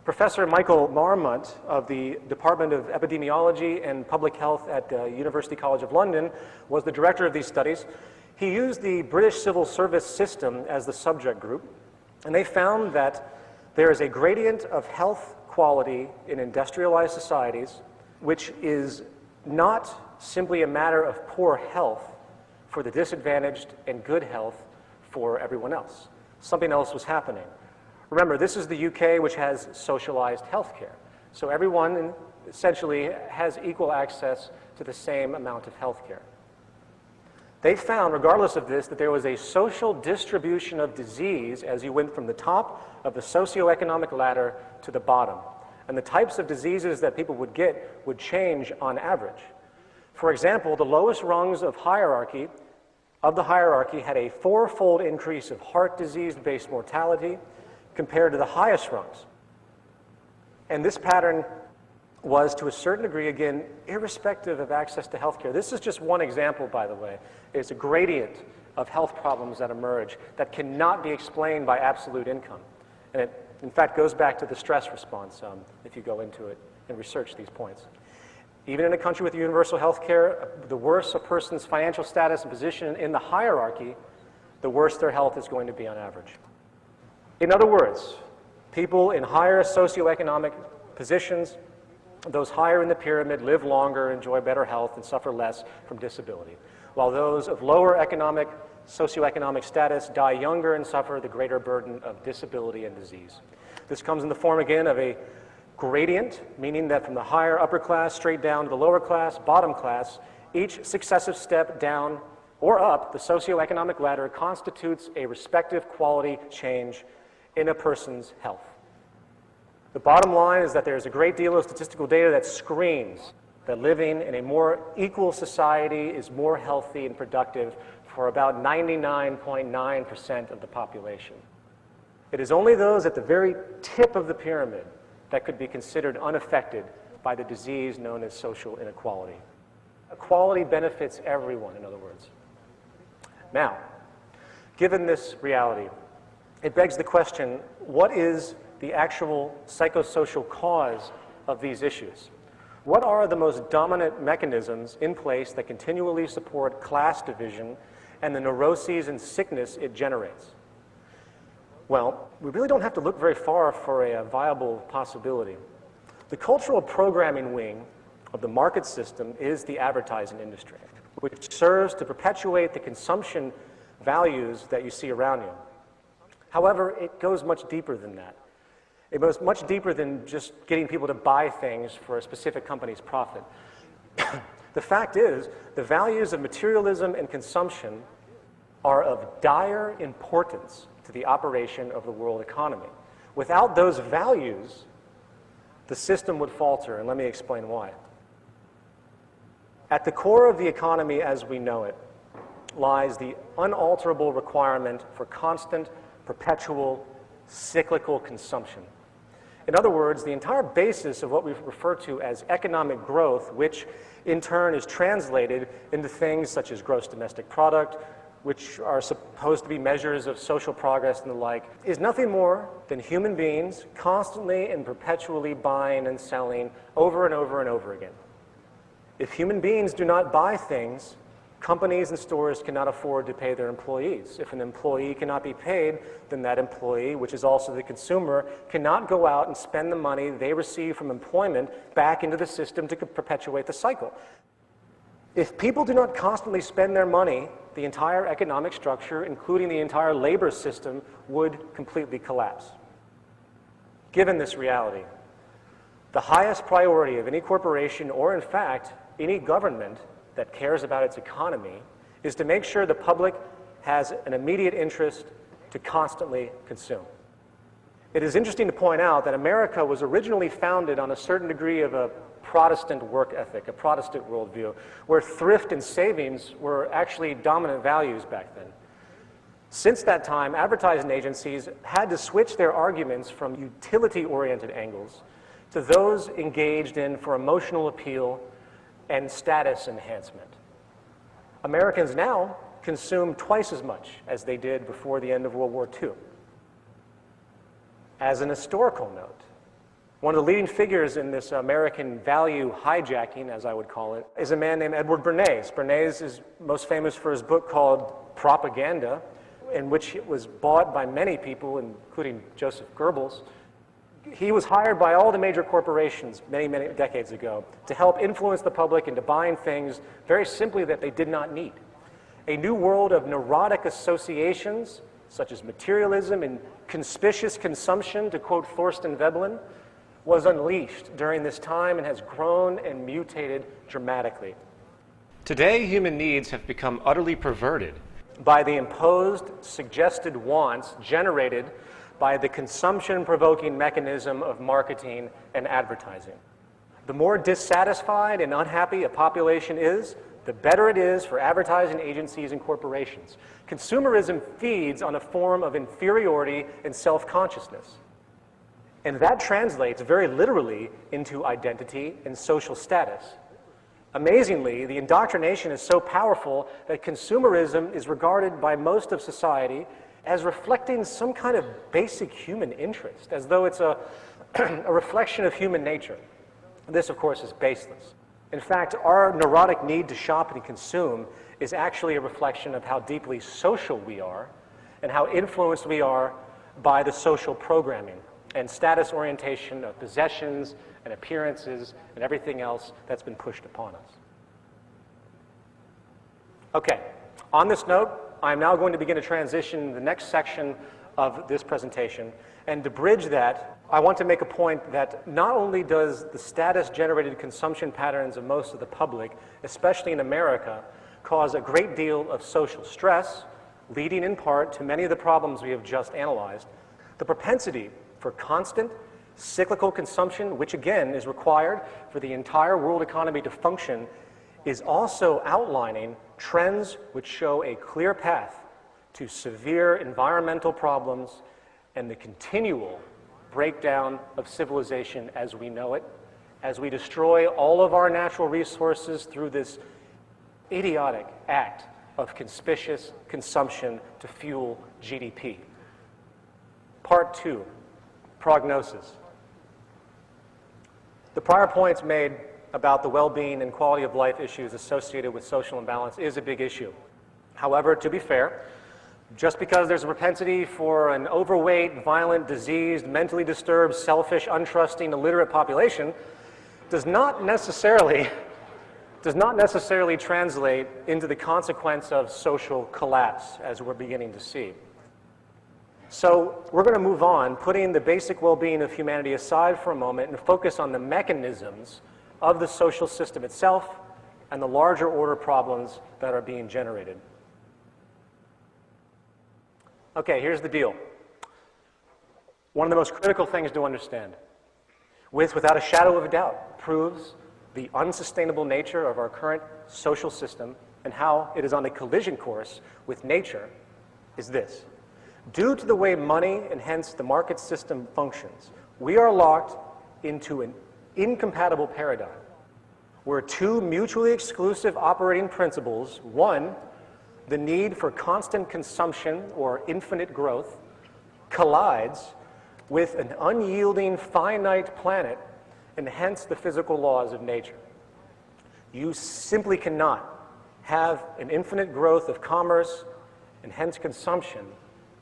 Professor Michael Marmont of the Department of Epidemiology and Public Health at University College of London was the director of these studies. He used the British civil service system as the subject group, and they found that there is a gradient of health quality in industrialized societies, which is not simply a matter of poor health for the disadvantaged and good health for everyone else. Something else was happening. Remember, this is the UK, which has socialized healthcare. So everyone essentially has equal access to the same amount of healthcare. They found, regardless of this, that there was a social distribution of disease as you went from the top of the socioeconomic ladder to the bottom. And the types of diseases that people would get would change on average. For example, the lowest rungs of the hierarchy had a 4-fold increase of heart disease-based mortality compared to the highest rungs. And this pattern was, to a certain degree, again, irrespective of access to healthcare. This is just one example, by the way. It's a gradient of health problems that emerge that cannot be explained by absolute income. And it, in fact, goes back to the stress response if you go into it and research these points. Even in a country with universal health care, the worse a person's financial status and position in the hierarchy, the worse their health is going to be on average. In other words, people in higher socioeconomic positions, those higher in the pyramid, live longer, enjoy better health, and suffer less from disability, while those of lower socioeconomic status die younger and suffer the greater burden of disability and disease. This comes in the form, again, of a gradient, meaning that from the higher upper class straight down to the lower class, bottom class, each successive step down or up the socioeconomic ladder constitutes a respective quality change in a person's health. The bottom line is that there's a great deal of statistical data that screens that living in a more equal society is more healthy and productive for about 99.9% of the population. It is only those at the very tip of the pyramid that could be considered unaffected by the disease known as social inequality. Equality benefits everyone, in other words. Now, given this reality, it begs the question, what is the actual psychosocial cause of these issues? What are the most dominant mechanisms in place that continually support class division and the neuroses and sickness it generates? Well, we really don't have to look very far for a viable possibility. The cultural programming wing of the market system is the advertising industry, which serves to perpetuate the consumption values that you see around you. However, it goes much deeper than that. It goes much deeper than just getting people to buy things for a specific company's profit. The fact is, the values of materialism and consumption are of dire importance to the operation of the world economy. Without those values, the system would falter, and let me explain why. At the core of the economy as we know it lies the unalterable requirement for constant, perpetual, cyclical consumption. In other words, the entire basis of what we refer to as economic growth, which in turn is translated into things such as gross domestic product, which are supposed to be measures of social progress and the like, is nothing more than human beings constantly and perpetually buying and selling over and over and over again. If human beings do not buy things, companies and stores cannot afford to pay their employees. If an employee cannot be paid, then that employee, which is also the consumer, cannot go out and spend the money they receive from employment back into the system to perpetuate the cycle. If people do not constantly spend their money, the entire economic structure, including the entire labor system, would completely collapse. Given this reality, the highest priority of any corporation, or in fact, any government that cares about its economy, is to make sure the public has an immediate interest to constantly consume. It is interesting to point out that America was originally founded on a certain degree of a Protestant work ethic, a Protestant worldview, where thrift and savings were actually dominant values back then. Since that time, advertising agencies had to switch their arguments from utility-oriented angles to those engaged in for emotional appeal and status enhancement. Americans now consume twice as much as they did before the end of World War II. As an historical note, one of the leading figures in this American value hijacking, as I would call it, is a man named Edward Bernays. Bernays is most famous for his book called Propaganda, in which it was bought by many people, including Joseph Goebbels. He was hired by all the major corporations many, many decades ago to help influence the public into buying things very simply that they did not need. A new world of neurotic associations, such as materialism and conspicuous consumption, to quote Thorstein Veblen, was unleashed during this time and has grown and mutated dramatically. Today, human needs have become utterly perverted by the imposed, suggested wants generated by the consumption-provoking mechanism of marketing and advertising. The more dissatisfied and unhappy a population is, the better it is for advertising agencies and corporations. Consumerism feeds on a form of inferiority and self-consciousness. And that translates very literally into identity and social status. Amazingly, the indoctrination is so powerful that consumerism is regarded by most of society as reflecting some kind of basic human interest, as though it's a reflection of human nature. This, of course, is baseless. In fact, our neurotic need to shop and consume is actually a reflection of how deeply social we are and how influenced we are by the social programming and status orientation of possessions and appearances and everything else that's been pushed upon us. Okay, on this note, I'm now going to begin to transition the next section of this presentation. And to bridge that, I want to make a point that not only does the status-generated consumption patterns of most of the public, especially in America, cause a great deal of social stress, leading in part to many of the problems we have just analyzed, the propensity for constant, cyclical consumption, which again is required for the entire world economy to function, is also outlining trends which show a clear path to severe environmental problems and the continual breakdown of civilization as we know it, as we destroy all of our natural resources through this idiotic act of conspicuous consumption to fuel GDP. Part 2, prognosis. The prior points made about the well-being and quality of life issues associated with social imbalance is a big issue. However, to be fair, just because there's a propensity for an overweight, violent, diseased, mentally disturbed, selfish, untrusting, illiterate population does not necessarily translate into the consequence of social collapse, as we're beginning to see. So we're going to move on, putting the basic well-being of humanity aside for a moment and focus on the mechanisms of the social system itself and the larger order problems that are being generated. Okay, here's the deal. One of the most critical things to understand, without a shadow of a doubt, proves the unsustainable nature of our current social system and how it is on a collision course with nature, is this. Due to the way money and hence the market system functions, we are locked into an incompatible paradigm where two mutually exclusive operating principles, one, the need for constant consumption or infinite growth, collides with an unyielding finite planet and hence the physical laws of nature. You simply cannot have an infinite growth of commerce and hence consumption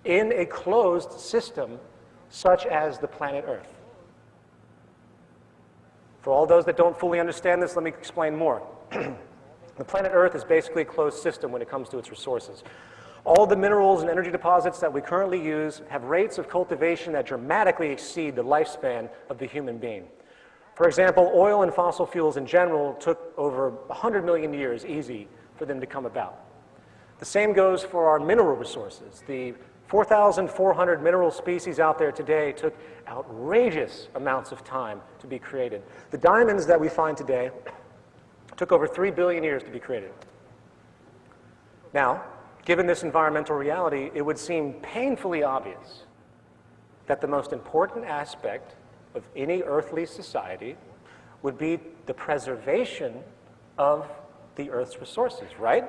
in a closed system such as the planet Earth. For all those that don't fully understand this, let me explain more. The planet Earth is basically a closed system when it comes to its resources. All the minerals and energy deposits that we currently use have rates of cultivation that dramatically exceed the lifespan of the human being. For example, oil and fossil fuels in general took over 100 million years easy for them to come about. The same goes for our mineral resources. The 4,400 mineral species out there today took outrageous amounts of time to be created. The diamonds that we find today took over 3 billion years to be created. Now, given this environmental reality, it would seem painfully obvious that the most important aspect of any earthly society would be the preservation of the Earth's resources, right?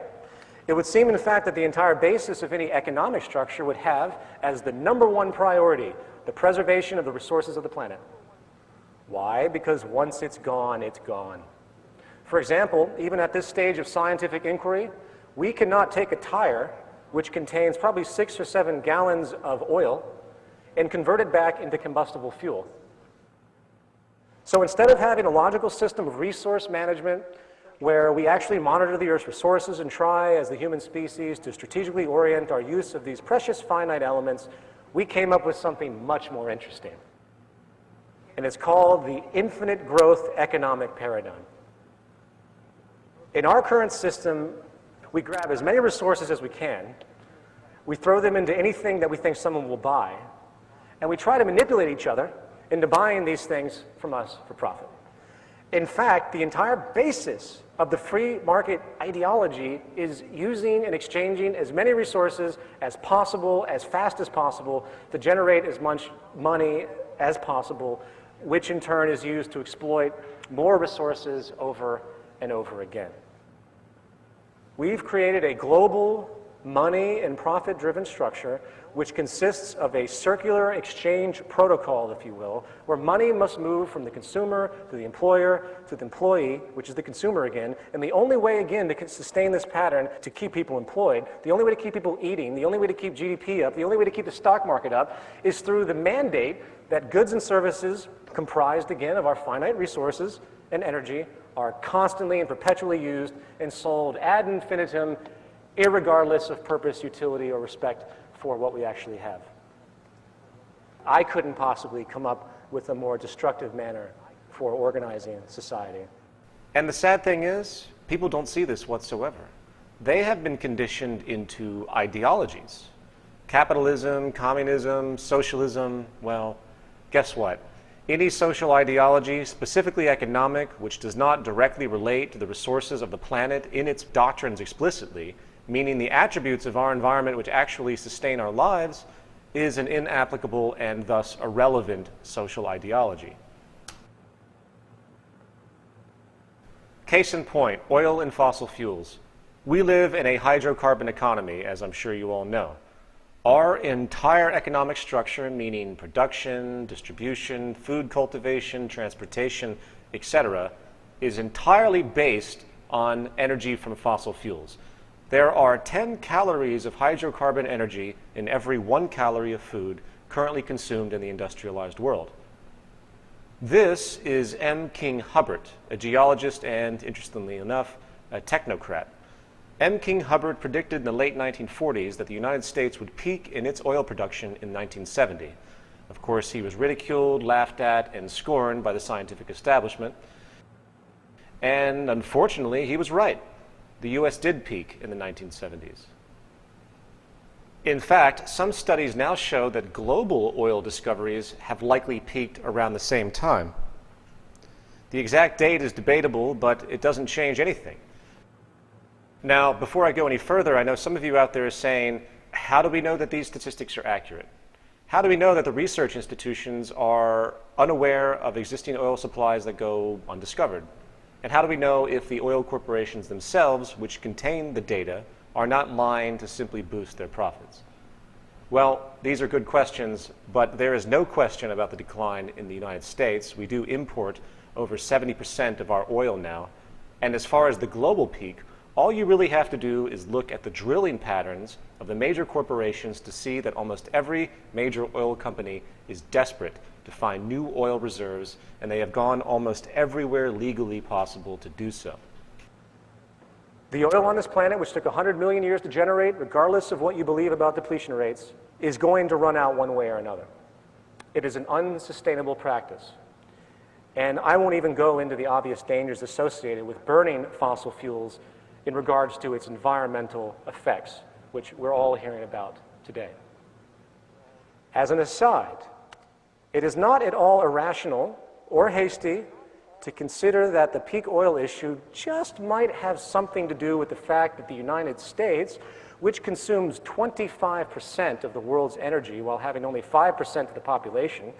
It would seem, in fact, that the entire basis of any economic structure would have as the #1 priority the preservation of the resources of the planet. Why? Because once it's gone, it's gone. For example, even at this stage of scientific inquiry, we cannot take a tire, which contains probably 6 or 7 gallons of oil, and convert it back into combustible fuel. So instead of having a logical system of resource management where we actually monitor the Earth's resources and try, as the human species, to strategically orient our use of these precious finite elements, we came up with something much more interesting. And it's called the infinite growth economic paradigm. In our current system, we grab as many resources as we can, we throw them into anything that we think someone will buy, and we try to manipulate each other into buying these things from us for profit. In fact, the entire basis of the free market ideology is using and exchanging as many resources as possible, as fast as possible, to generate as much money as possible, which in turn is used to exploit more resources over and over again. We've created a global money and profit-driven structure which consists of a circular exchange protocol, if you will, where money must move from the consumer to the employer to the employee, which is the consumer again, and the only way, again, to sustain this pattern, to keep people employed, the only way to keep people eating, the only way to keep GDP up, the only way to keep the stock market up, is through the mandate that goods and services, comprised, again, of our finite resources and energy, are constantly and perpetually used and sold ad infinitum, irregardless of purpose, utility, or respect for what we actually have. I couldn't possibly come up with a more destructive manner for organizing society. And the sad thing is, people don't see this whatsoever. They have been conditioned into ideologies. Capitalism, communism, socialism, well, guess what? Any social ideology, specifically economic, which does not directly relate to the resources of the planet in its doctrines explicitly, meaning the attributes of our environment which actually sustain our lives, is an inapplicable and thus irrelevant social ideology. Case in point, oil and fossil fuels. We live in a hydrocarbon economy, as I'm sure you all know. Our entire economic structure, meaning production, distribution, food cultivation, transportation, etc., is entirely based on energy from fossil fuels. There are 10 calories of hydrocarbon energy in every 1 calorie of food currently consumed in the industrialized world. This is M. King Hubbert, a geologist and, interestingly enough, a technocrat. M. King Hubbert predicted in the late 1940s that the United States would peak in its oil production in 1970. Of course, he was ridiculed, laughed at, and scorned by the scientific establishment. And unfortunately, he was right. The U.S. did peak in the 1970s. In fact, some studies now show that global oil discoveries have likely peaked around the same time. The exact date is debatable, but it doesn't change anything. Now, before I go any further, I know some of you out there are saying, how do we know that these statistics are accurate? How do we know that the research institutions are unaware of existing oil supplies that go undiscovered? And how do we know if the oil corporations themselves, which contain the data, are not lying to simply boost their profits? Well, these are good questions, but there is no question about the decline in the United States. We do import over 70% of our oil now. And as far as the global peak, all you really have to do is look at the drilling patterns of the major corporations to see that almost every major oil company is desperate to find new oil reserves, and they have gone almost everywhere legally possible to do so. The oil on this planet, which took 100 million years to generate, regardless of what you believe about depletion rates, is going to run out one way or another. It is an unsustainable practice. And I won't even go into the obvious dangers associated with burning fossil fuels in regards to its environmental effects, which we're all hearing about today. As an aside, it is not at all irrational or hasty to consider that the peak oil issue just might have something to do with the fact that the United States, which consumes 25% of the world's energy while having only 5% of the population,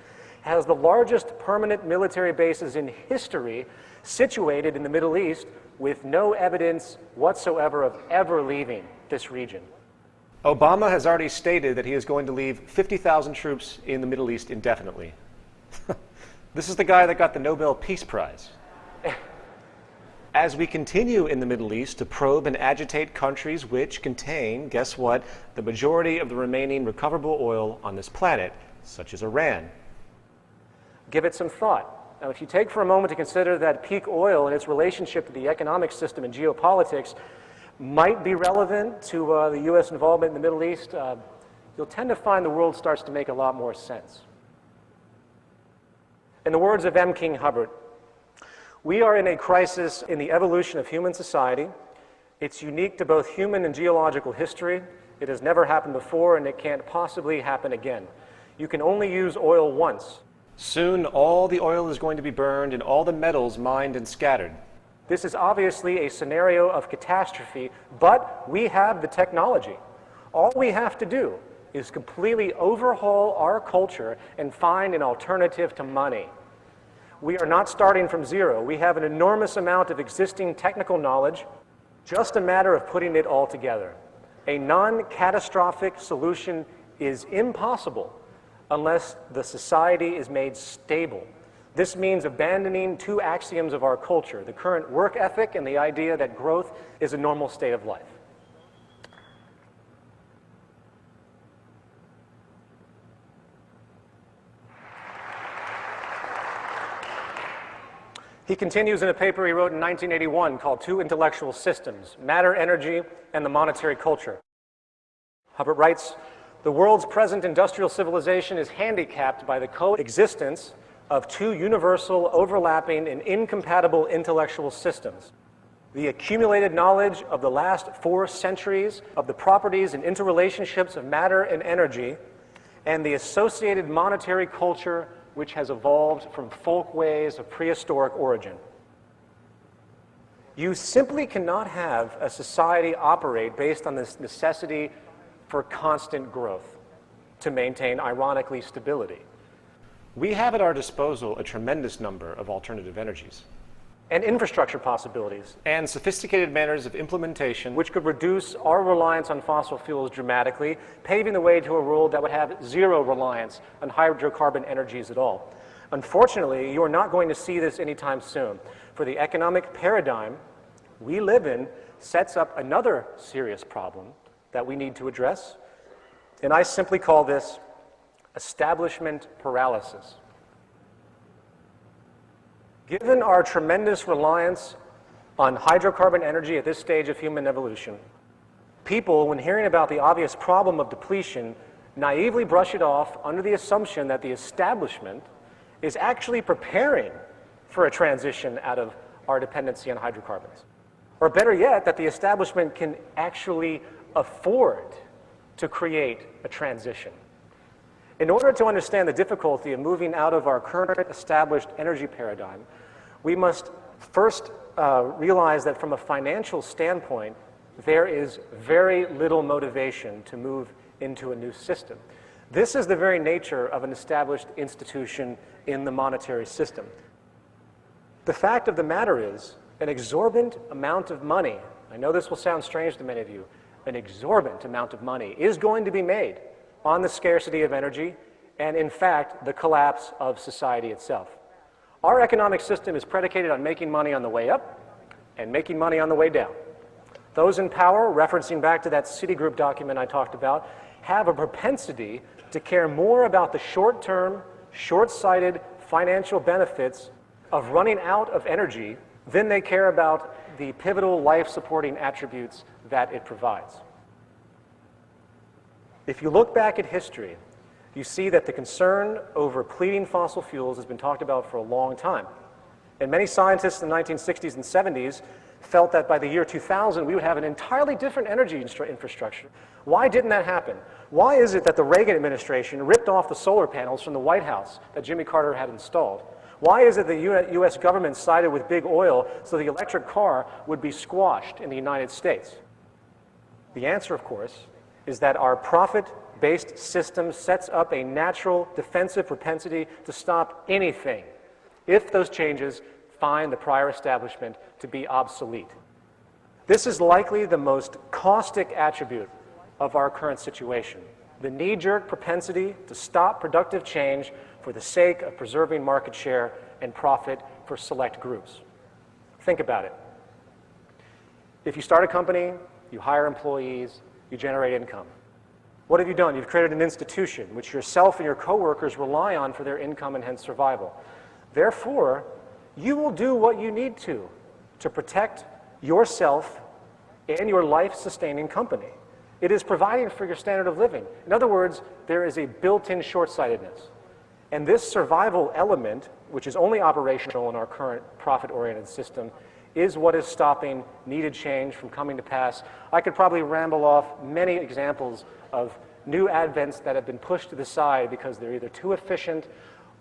has the largest permanent military bases in history situated in the Middle East with no evidence whatsoever of ever leaving this region. Obama has already stated that he is going to leave 50,000 troops in the Middle East indefinitely. This is the guy that got the Nobel Peace Prize. As we continue in the Middle East to probe and agitate countries which contain, guess what, the majority of the remaining recoverable oil on this planet, such as Iran. Give it some thought. Now, if you take for a moment to consider that peak oil and its relationship to the economic system and geopolitics might be relevant to the U.S. involvement in the Middle East, you'll tend to find the world starts to make a lot more sense. In the words of M. King Hubbard, we are in a crisis in the evolution of human society. It's unique to both human and geological history. It has never happened before, and it can't possibly happen again. You can only use oil once. Soon, all the oil is going to be burned and all the metals mined and scattered. This is obviously a scenario of catastrophe, but we have the technology. All we have to do is completely overhaul our culture and find an alternative to money. We are not starting from zero. We have an enormous amount of existing technical knowledge, just a matter of putting it all together. A non-catastrophic solution is impossible unless the society is made stable. This means abandoning two axioms of our culture, the current work ethic and the idea that growth is a normal state of life. He continues in a paper he wrote in 1981 called Two Intellectual Systems, Matter, Energy, and the Monetary Culture. Hubbard writes, the world's present industrial civilization is handicapped by the coexistence of two universal, overlapping, and incompatible intellectual systems. The accumulated knowledge of the last 4 centuries of the properties and interrelationships of matter and energy, and the associated monetary culture which has evolved from folkways of prehistoric origin. You simply cannot have a society operate based on this necessity for constant growth to maintain, ironically, stability. We have at our disposal a tremendous number of alternative energies. And infrastructure possibilities. And sophisticated manners of implementation which could reduce our reliance on fossil fuels dramatically, paving the way to a world that would have zero reliance on hydrocarbon energies at all. Unfortunately, you are not going to see this anytime soon, for the economic paradigm we live in sets up another serious problem that we need to address, and I simply call this establishment paralysis. Given our tremendous reliance on hydrocarbon energy at this stage of human evolution, people, when hearing about the obvious problem of depletion, naively brush it off under the assumption that the establishment is actually preparing for a transition out of our dependency on hydrocarbons. Or better yet, that the establishment can actually afford to create a transition. In order to understand the difficulty of moving out of our current established energy paradigm, we must first realize that from a financial standpoint, there is very little motivation to move into a new system. This is the very nature of an established institution in the monetary system. The fact of the matter is, an exorbitant amount of money, I know this will sound strange to many of you, an exorbitant amount of money is going to be made on the scarcity of energy and, in fact, the collapse of society itself. Our economic system is predicated on making money on the way up and making money on the way down. Those in power, referencing back to that Citigroup document I talked about, have a propensity to care more about the short-term, short-sighted financial benefits of running out of energy than they care about the pivotal life-supporting attributes that it provides. If you look back at history, you see that the concern over depleting fossil fuels has been talked about for a long time. And many scientists in the 1960s and 70s felt that by the year 2000, we would have an entirely different energy infrastructure. Why didn't that happen? Why is it that the Reagan administration ripped off the solar panels from the White House that Jimmy Carter had installed? Why is it the U.S. government sided with big oil so the electric car would be squashed in the United States? The answer, of course, is that our profit-based system sets up a natural defensive propensity to stop anything if those changes find the prior establishment to be obsolete. This is likely the most caustic attribute of our current situation, the knee-jerk propensity to stop productive change for the sake of preserving market share and profit for select groups. Think about it. If you start a company, you hire employees, you generate income. What have you done? You've created an institution which yourself and your coworkers rely on for their income and hence survival. Therefore, you will do what you need to protect yourself and your life-sustaining company. It is providing for your standard of living. In other words, there is a built-in short-sightedness. And this survival element, which is only operational in our current profit-oriented system, is what is stopping needed change from coming to pass. I could probably ramble off many examples of new advents that have been pushed to the side because they're either too efficient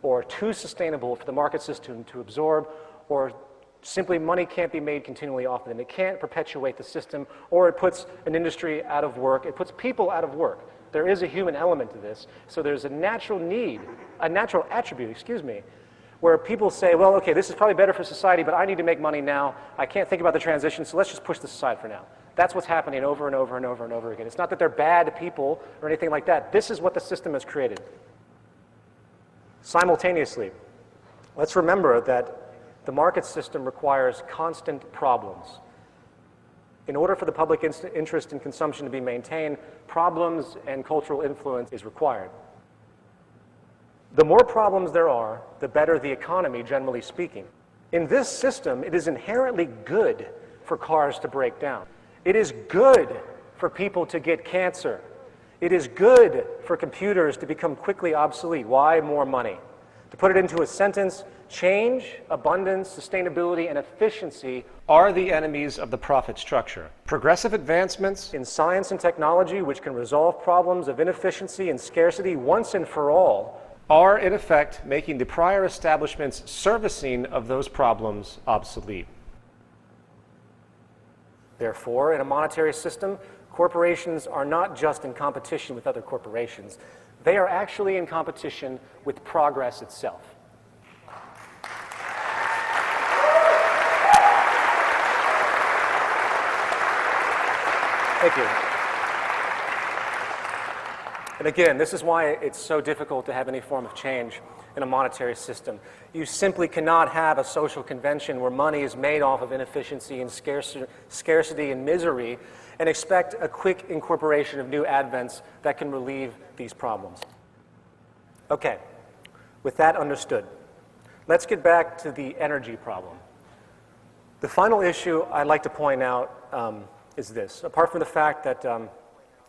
or too sustainable for the market system to absorb, or simply money can't be made continually off of them. It can't perpetuate the system, or it puts an industry out of work. It puts people out of work. There is a human element to this. So there's a natural need, a natural attribute, where people say, well, okay, this is probably better for society, but I need to make money now. I can't think about the transition, so let's just push this aside for now. That's what's happening over and over and over and over again. It's not that they're bad people or anything like that. This is what the system has created. Simultaneously, let's remember that the market system requires constant problems. In order for the public interest in consumption to be maintained, problems and cultural influence is required. The more problems there are, the better the economy, generally speaking. In this system, it is inherently good for cars to break down. It is good for people to get cancer. It is good for computers to become quickly obsolete. Why? More money. To put it into a sentence, change, abundance, sustainability, and efficiency are the enemies of the profit structure. Progressive advancements in science and technology, which can resolve problems of inefficiency and scarcity once and for all, are, in effect, making the prior establishment's servicing of those problems obsolete. Therefore, in a monetary system, corporations are not just in competition with other corporations. They are actually in competition with progress itself. Thank you. And again, this is why it's so difficult to have any form of change in a monetary system. You simply cannot have a social convention where money is made off of inefficiency and scarcity and misery and expect a quick incorporation of new advents that can relieve these problems. Okay, with that understood, let's get back to the energy problem. The final issue I'd like to point out is this. Apart from the fact that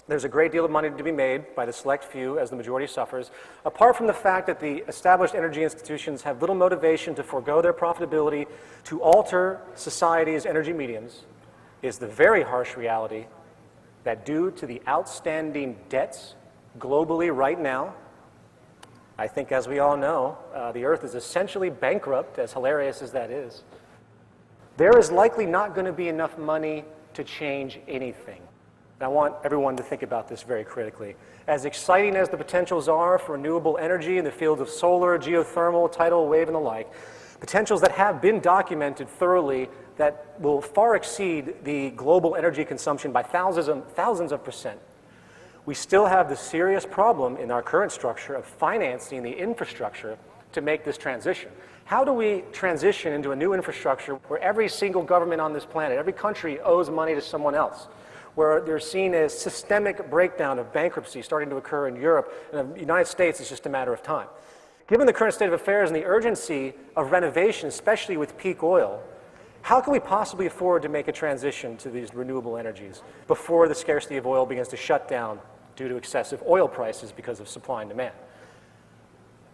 there's a great deal of money to be made by the select few as the majority suffers, apart from the fact that the established energy institutions have little motivation to forego their profitability to alter society's energy mediums, is the very harsh reality that due to the outstanding debts globally right now, I think as we all know, the Earth is essentially bankrupt, as hilarious as that is. There is likely not going to be enough money to change anything. And I want everyone to think about this very critically. As exciting as the potentials are for renewable energy in the fields of solar, geothermal, tidal wave, and the like, potentials that have been documented thoroughly that will far exceed the global energy consumption by thousands of percent. We still have the serious problem in our current structure of financing the infrastructure to make this transition. How do we transition into a new infrastructure where every single government on this planet, every country owes money to someone else, where they're seeing a systemic breakdown of bankruptcy starting to occur in Europe, and the United States is just a matter of time? Given the current state of affairs and the urgency of renovation, especially with peak oil, how can we possibly afford to make a transition to these renewable energies before the scarcity of oil begins to shut down due to excessive oil prices because of supply and demand?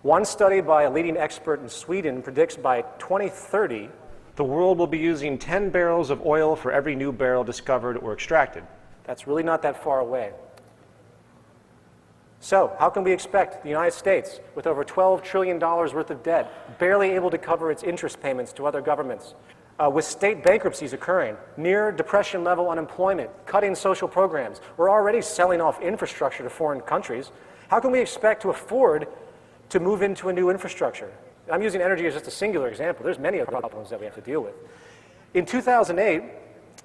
One study by a leading expert in Sweden predicts by 2030, the world will be using 10 barrels of oil for every new barrel discovered or extracted. That's really not that far away. So, how can we expect the United States, with over $12 trillion worth of debt, barely able to cover its interest payments to other governments, with state bankruptcies occurring, near depression-level unemployment, cutting social programs, we're already selling off infrastructure to foreign countries, how can we expect to afford to move into a new infrastructure? I'm using energy as just a singular example. There's many other problems that we have to deal with. In 2008,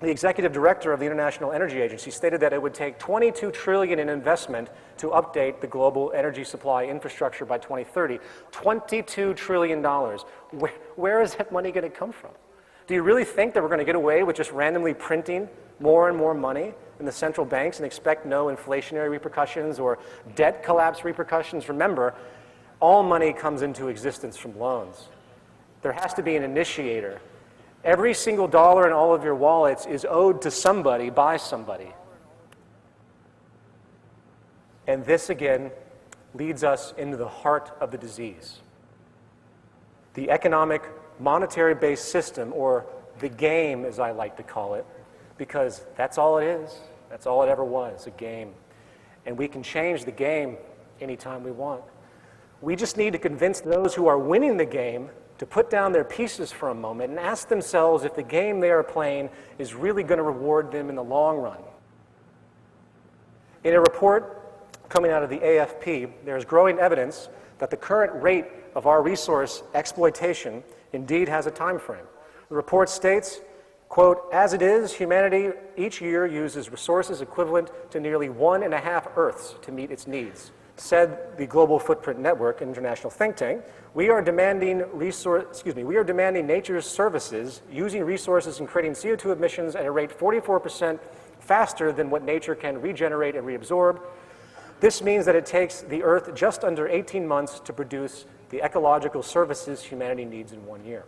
the executive director of the International Energy Agency stated that it would take $22 trillion in investment to update the global energy supply infrastructure by 2030. $22 trillion. Where is that money going to come from? Do you really think that we're going to get away with just randomly printing more and more money in the central banks and expect no inflationary repercussions or debt collapse repercussions? Remember, all money comes into existence from loans. There has to be an initiator. Every single dollar in all of your wallets is owed to somebody by somebody. And this, again, leads us into the heart of the disease. The economic, monetary-based system, or the game, as I like to call it, because that's all it is. That's all it ever was, a game. And we can change the game anytime we want. We just need to convince those who are winning the game to put down their pieces for a moment and ask themselves if the game they are playing is really going to reward them in the long run. In a report coming out of the AFP, there is growing evidence that the current rate of our resource exploitation indeed has a time frame. The report states, quote, "As it is, humanity each year uses resources equivalent to nearly 1.5 Earths to meet its needs." Said the Global Footprint Network, an international think tank, we are demanding nature's services, using resources and creating CO2 emissions at a rate 44% faster than what nature can regenerate and reabsorb. This means that it takes the Earth just under 18 months to produce the ecological services humanity needs in 1 year.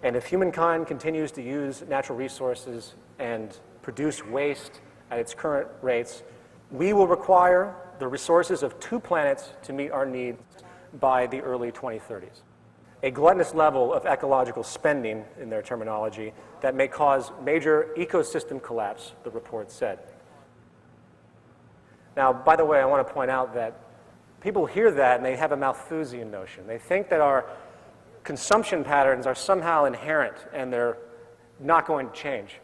And if humankind continues to use natural resources and produce waste at its current rates, we will require the resources of 2 planets to meet our needs by the early 2030s. A gluttonous level of ecological spending, in their terminology, that may cause major ecosystem collapse, the report said. Now, by the way, I want to point out that people hear that and they have a Malthusian notion. They think that our consumption patterns are somehow inherent and they're not going to change.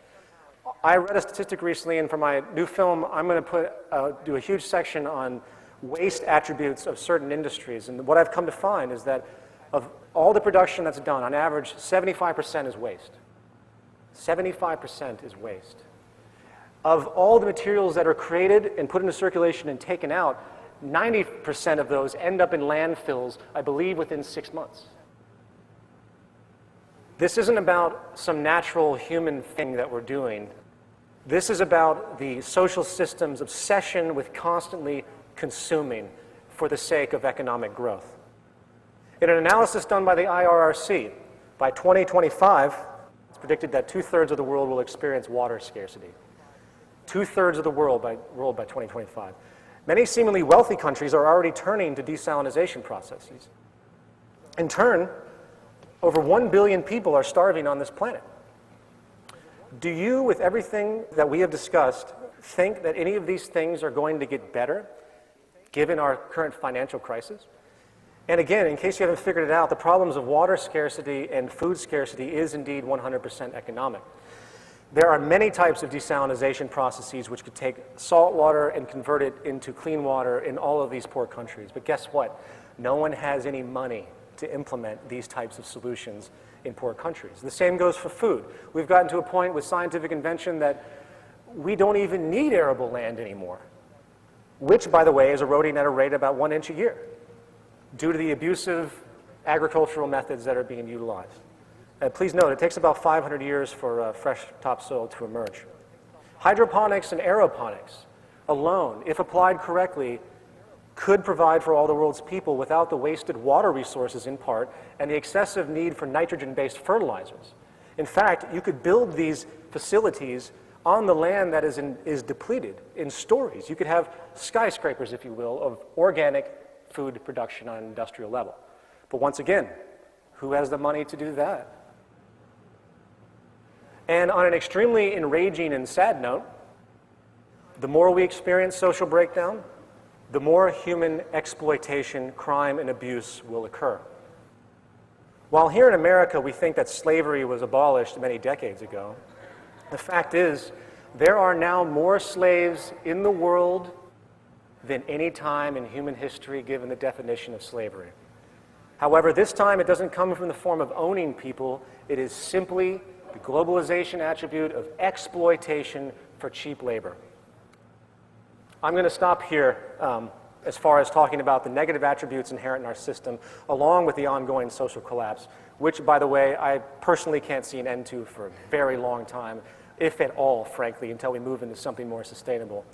I read a statistic recently, and for my new film, I'm going to do a huge section on waste attributes of certain industries. And what I've come to find is that of all the production that's done, on average, 75% is waste. 75% is waste. Of all the materials that are created and put into circulation and taken out, 90% of those end up in landfills, I believe, within 6 months. This isn't about some natural human thing that we're doing. This is about the social system's obsession with constantly consuming for the sake of economic growth. In an analysis done by the IRRC, by 2025, it's predicted that 2/3 of the world will experience water scarcity. 2/3 of the world by 2025. Many seemingly wealthy countries are already turning to desalination processes. In turn, over 1 billion people are starving on this planet. Do you, with everything that we have discussed, think that any of these things are going to get better, given our current financial crisis? And again, in case you haven't figured it out, the problems of water scarcity and food scarcity is indeed 100% economic. There are many types of desalination processes which could take salt water and convert it into clean water in all of these poor countries. But guess what? No one has any money to implement these types of solutions in poor countries. The same goes for food. We've gotten to a point with scientific invention that we don't even need arable land anymore, which, by the way, is eroding at a rate about 1 inch a year due to the abusive agricultural methods that are being utilized. Please note, it takes about 500 years for fresh topsoil to emerge. Hydroponics and aeroponics alone, if applied correctly, could provide for all the world's people without the wasted water resources in part and the excessive need for nitrogen-based fertilizers. In fact, you could build these facilities on the land that is depleted in stories. You could have skyscrapers, if you will, of organic food production on an industrial level. But once again, who has the money to do that? And on an extremely enraging and sad note, the more we experience social breakdown, the more human exploitation, crime, and abuse will occur. While here in America we think that slavery was abolished many decades ago, the fact is there are now more slaves in the world than any time in human history given the definition of slavery. However, this time it doesn't come from the form of owning people, it is simply the globalization attribute of exploitation for cheap labor. I'm going to stop here as far as talking about the negative attributes inherent in our system, along with the ongoing social collapse, which, by the way, I personally can't see an end to for a very long time, if at all, frankly, until we move into something more sustainable.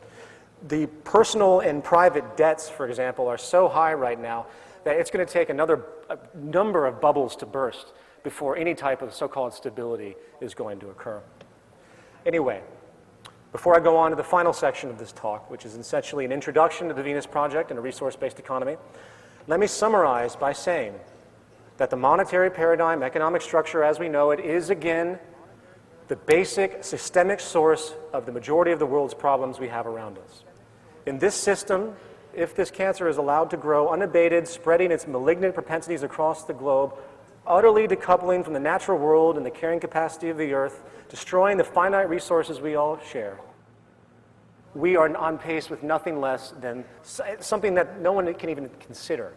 The personal and private debts, for example, are so high right now that it's going to take a number of bubbles to burst before any type of so-called stability is going to occur. Anyway, before I go on to the final section of this talk, which is essentially an introduction to the Venus Project and a resource-based economy, let me summarize by saying that the monetary paradigm, economic structure as we know it, is again the basic systemic source of the majority of the world's problems we have around us. In this system, if this cancer is allowed to grow unabated, spreading its malignant propensities across the globe, utterly decoupling from the natural world and the carrying capacity of the earth, destroying the finite resources we all share, we are on pace with nothing less than something that no one can even consider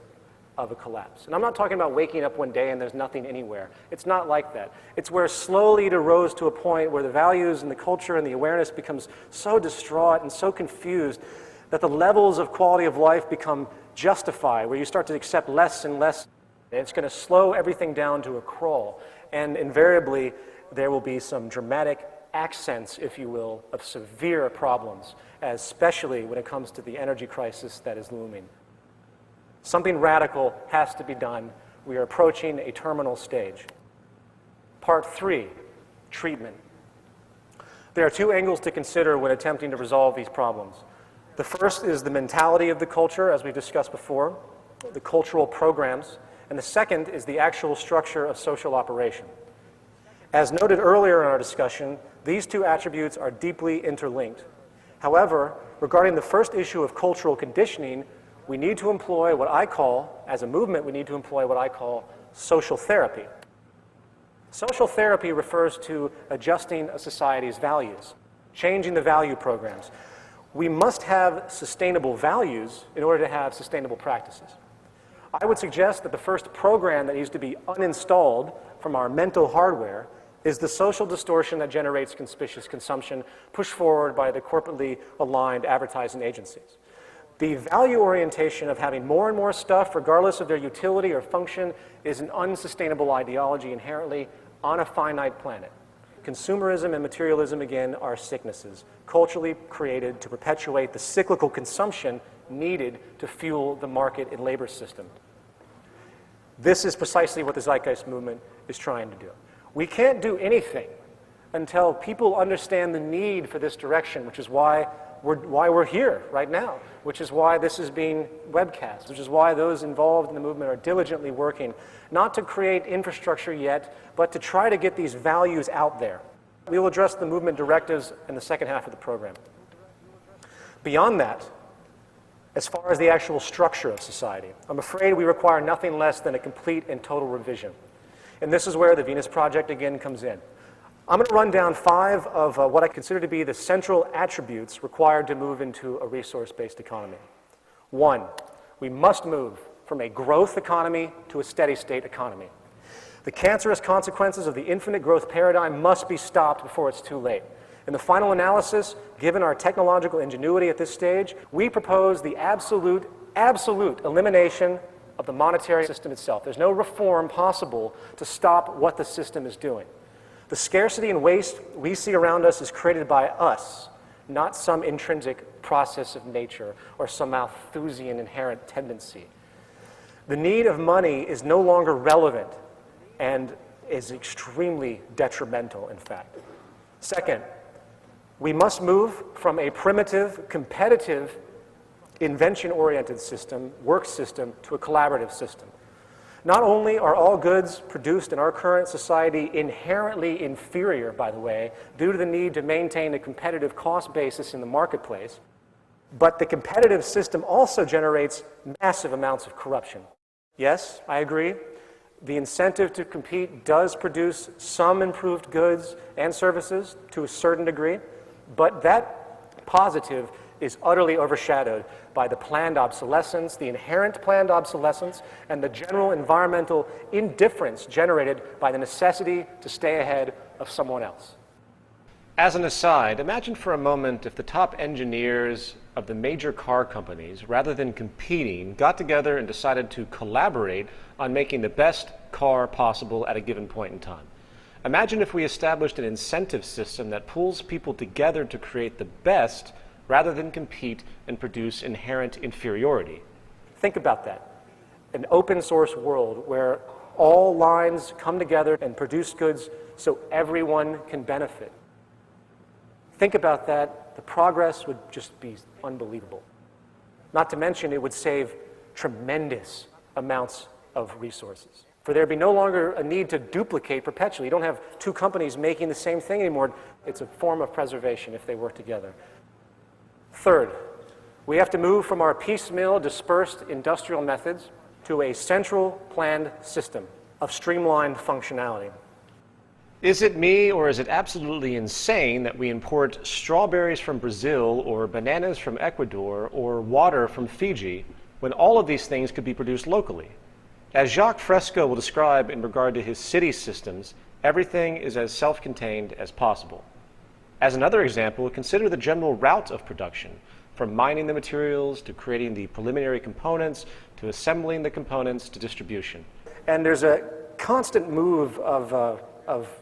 of a collapse. And I'm not talking about waking up one day and there's nothing anywhere. It's not like that. It's where slowly it arose to a point where the values and the culture and the awareness becomes so distraught and so confused that the levels of quality of life become justified, where you start to accept less and less. It's going to slow everything down to a crawl. And invariably, there will be some dramatic accents, if you will, of severe problems, especially when it comes to the energy crisis that is looming. Something radical has to be done. We are approaching a terminal stage. Part 3, treatment. There are two angles to consider when attempting to resolve these problems. The first is the mentality of the culture, as we've discussed before, the cultural programs, and the second is the actual structure of social operation. As noted earlier in our discussion, these two attributes are deeply interlinked. However, regarding the first issue of cultural conditioning, we need to employ what I call, as a movement, we need to employ what I call social therapy. Social therapy refers to adjusting a society's values, changing the value programs. We must have sustainable values in order to have sustainable practices. I would suggest that the first program that needs to be uninstalled from our mental hardware is the social distortion that generates conspicuous consumption pushed forward by the corporately aligned advertising agencies. The value orientation of having more and more stuff, regardless of their utility or function, is an unsustainable ideology inherently on a finite planet. Consumerism and materialism, again, are sicknesses, culturally created to perpetuate the cyclical consumption needed to fuel the market and labor system. This is precisely what the Zeitgeist movement is trying to do. We can't do anything until people understand the need for this direction, which is why we're here right now, which is why this is being webcast, which is why those involved in the movement are diligently working, not to create infrastructure yet, but to try to get these values out there. We will address the movement directives in the second half of the program. Beyond that, as far as the actual structure of society, I'm afraid we require nothing less than a complete and total revision. And this is where the Venus Project again comes in. I'm going to run down 5 of what I consider to be the central attributes required to move into a resource-based economy. 1, we must move from a growth economy to a steady-state economy. The cancerous consequences of the infinite growth paradigm must be stopped before it's too late. In the final analysis, given our technological ingenuity at this stage, we propose the absolute elimination of the monetary system itself. There's no reform possible to stop what the system is doing. The scarcity and waste we see around us is created by us, not some intrinsic process of nature or some Malthusian inherent tendency. The need of money is no longer relevant and is extremely detrimental, in fact. Second, we must move from a primitive, competitive, invention-oriented system, work system, to a collaborative system. Not only are all goods produced in our current society inherently inferior, by the way, due to the need to maintain a competitive cost basis in the marketplace, but the competitive system also generates massive amounts of corruption. Yes, I agree. The incentive to compete does produce some improved goods and services to a certain degree, but that positive is utterly overshadowed by the planned obsolescence, the inherent planned obsolescence, and the general environmental indifference generated by the necessity to stay ahead of someone else. As an aside, imagine for a moment if the top engineers of the major car companies, rather than competing, got together and decided to collaborate on making the best car possible at a given point in time. Imagine if we established an incentive system that pulls people together to create the best rather than compete and produce inherent inferiority. Think about that. An open source world where all lines come together and produce goods so everyone can benefit. Think about that. The progress would just be unbelievable. Not to mention, it would save tremendous amounts of resources. For there be no longer a need to duplicate perpetually. You don't have two companies making the same thing anymore. It's a form of preservation if they work together. Third, we have to move from our piecemeal, dispersed industrial methods to a central planned system of streamlined functionality. Is it me, or is it absolutely insane that we import strawberries from Brazil or bananas from Ecuador or water from Fiji when all of these things could be produced locally? As Jacques Fresco will describe in regard to his city systems, everything is as self-contained as possible. As another example, consider the general route of production, from mining the materials to creating the preliminary components to assembling the components to distribution. And there's a constant move of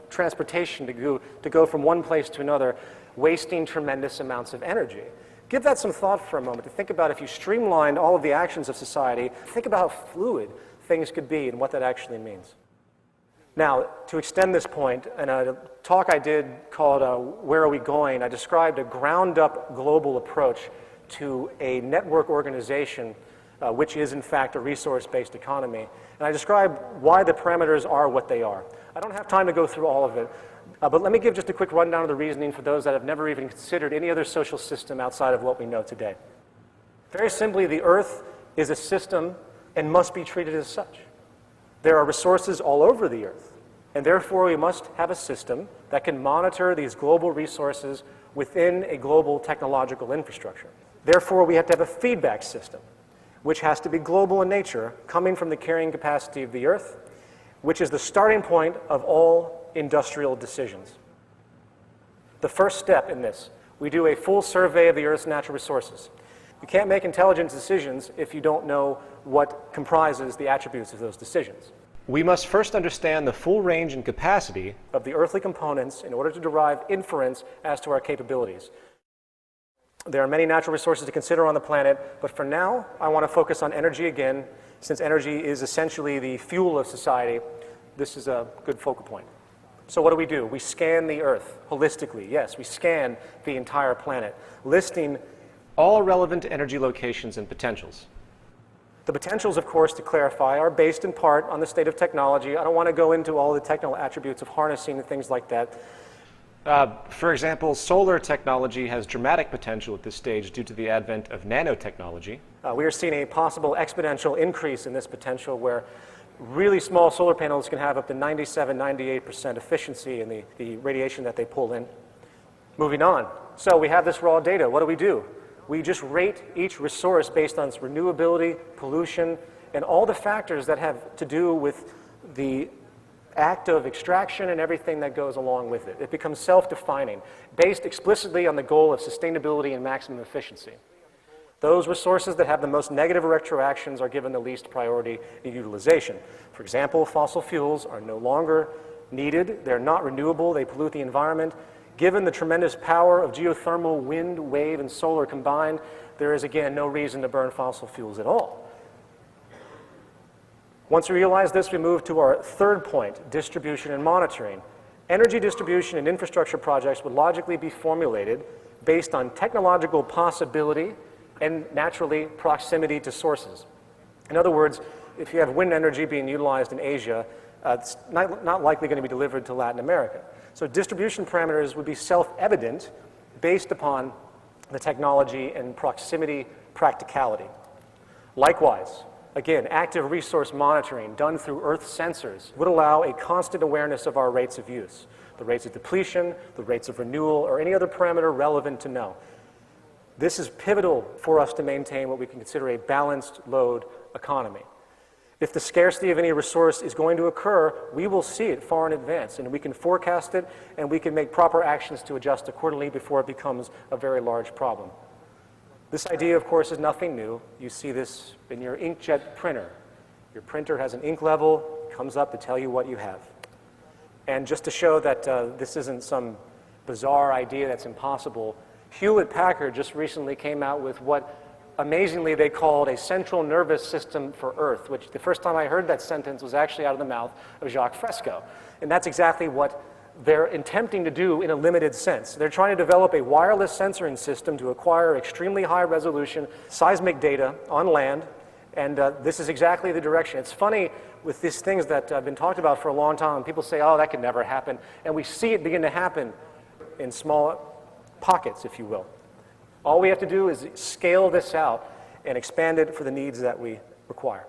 transportation to go from one place to another, wasting tremendous amounts of energy. Give that some thought for a moment to think about if you streamlined all of the actions of society, think about how fluid things could be and what that actually means. Now, to extend this point, in a talk I did called Where Are We Going?, I described a ground-up global approach to a network organization which is in fact a resource-based economy. And I described why the parameters are what they are. I don't have time to go through all of it, but let me give just a quick rundown of the reasoning for those that have never even considered any other social system outside of what we know today. Very simply, the Earth is a system and must be treated as such. There are resources all over the Earth, and therefore we must have a system that can monitor these global resources within a global technological infrastructure. Therefore, we have to have a feedback system, which has to be global in nature, coming from the carrying capacity of the Earth, which is the starting point of all industrial decisions. The first step in this, we do a full survey of the Earth's natural resources. You can't make intelligent decisions if you don't know what comprises the attributes of those decisions. We must first understand the full range and capacity of the earthly components in order to derive inference as to our capabilities. There are many natural resources to consider on the planet, but for now, I want to focus on energy again. Since energy is essentially the fuel of society, this is a good focal point. So what do? We scan the Earth holistically. Yes, we scan the entire planet, listing all relevant energy locations and potentials. The potentials, of course, to clarify, are based in part on the state of technology. I don't want to go into all the technical attributes of harnessing and things like that. For example, solar technology has dramatic potential at this stage due to the advent of nanotechnology. We are seeing a possible exponential increase in this potential where really small solar panels can have up to 97–98% efficiency in the radiation that they pull in. Moving on. So we have this raw data. What do? We just rate each resource based on its renewability, pollution, and all the factors that have to do with the act of extraction and everything that goes along with it. It becomes self-defining, based explicitly on the goal of sustainability and maximum efficiency. Those resources that have the most negative retroactions are given the least priority in utilization. For example, fossil fuels are no longer needed. They're not renewable. They pollute the environment. Given the tremendous power of geothermal, wind, wave, and solar combined, there is, again, no reason to burn fossil fuels at all. Once we realize this, we move to our third point, distribution and monitoring. Energy distribution and infrastructure projects would logically be formulated based on technological possibility and, naturally, proximity to sources. In other words, if you have wind energy being utilized in Asia, it's not likely going to be delivered to Latin America. So distribution parameters would be self-evident based upon the technology and proximity practicality. Likewise, again, active resource monitoring done through Earth sensors would allow a constant awareness of our rates of use, the rates of depletion, the rates of renewal, or any other parameter relevant to know. This is pivotal for us to maintain what we can consider a balanced load economy. If the scarcity of any resource is going to occur, we will see it far in advance, and we can forecast it, and we can make proper actions to adjust accordingly before it becomes a very large problem. This idea, of course, is nothing new. You see this in your inkjet printer. Your printer has an ink level, comes up to tell you what you have. And just to show that this isn't some bizarre idea that's impossible, Hewlett-Packard just recently came out with what amazingly they called a central nervous system for Earth, which the first time I heard that sentence was actually out of the mouth of Jacques Fresco. And that's exactly what they're attempting to do in a limited sense. They're trying to develop a wireless sensoring system to acquire extremely high resolution seismic data on land, and this is exactly the direction. It's funny with these things that have been talked about for a long time, people say, oh, that could never happen, and we see it begin to happen in small pockets, if you will. All we have to do is scale this out and expand it for the needs that we require.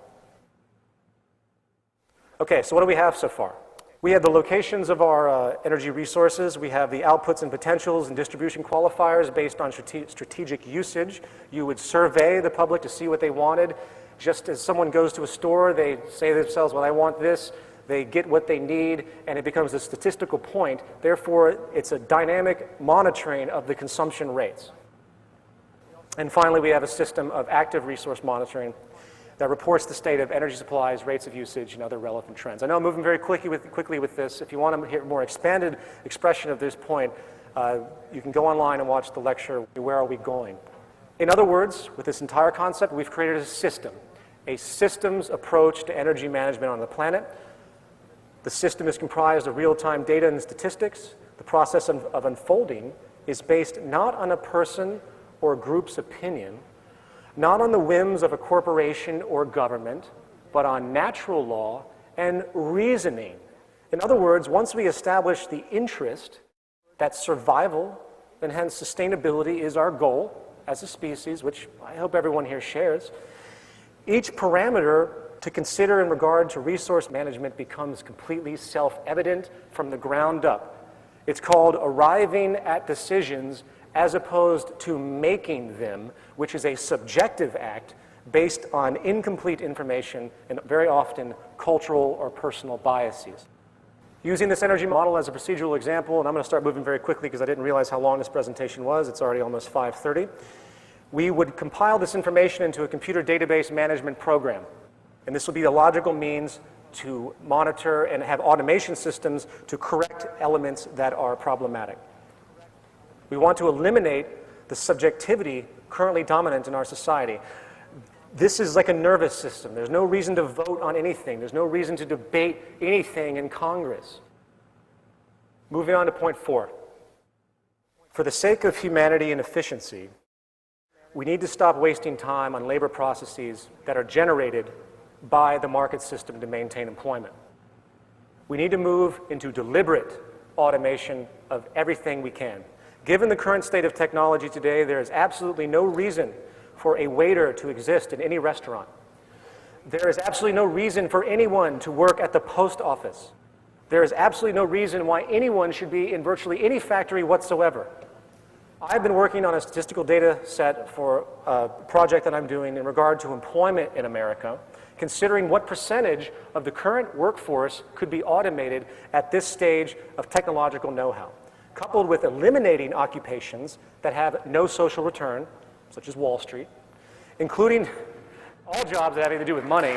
Okay, so what do we have so far? We have the locations of our energy resources. We have the outputs and potentials and distribution qualifiers based on strategic usage. You would survey the public to see what they wanted. Just as someone goes to a store, they say to themselves, well, I want this. They get what they need, and it becomes a statistical point. Therefore, it's a dynamic monitoring of the consumption rates. And finally, we have a system of active resource monitoring that reports the state of energy supplies, rates of usage, and other relevant trends. I know I'm moving very quickly with this. If you want to hear a more expanded expression of this point, you can go online and watch the lecture, Where Are We Going? In other words, with this entire concept, we've created a systems approach to energy management on the planet. The system is comprised of real-time data and statistics. The process of unfolding is based not on a person or a group's opinion, not on the whims of a corporation or government, but on natural law and reasoning. In other words, once we establish the interest that survival and hence sustainability is our goal as a species, which I hope everyone here shares, each parameter to consider in regard to resource management becomes completely self-evident from the ground up. It's called arriving at decisions as opposed to making them, which is a subjective act based on incomplete information and very often cultural or personal biases. Using this energy model as a procedural example, and I'm going to start moving very quickly because I didn't realize how long this presentation was. It's already almost 5:30. We would compile this information into a computer database management program. And this will be the logical means to monitor and have automation systems to correct elements that are problematic. We want to eliminate the subjectivity currently dominant in our society. This is like a nervous system. There's no reason to vote on anything. There's no reason to debate anything in Congress. Moving on to point 4. For the sake of humanity and efficiency, we need to stop wasting time on labor processes that are generated by the market system to maintain employment. We need to move into deliberate automation of everything we can. Given the current state of technology today, there is absolutely no reason for a waiter to exist in any restaurant. There is absolutely no reason for anyone to work at the post office. There is absolutely no reason why anyone should be in virtually any factory whatsoever. I've been working on a statistical data set for a project that I'm doing in regard to employment in America, considering what percentage of the current workforce could be automated at this stage of technological know-how, coupled with eliminating occupations that have no social return, such as Wall Street, including all jobs that have to do with money.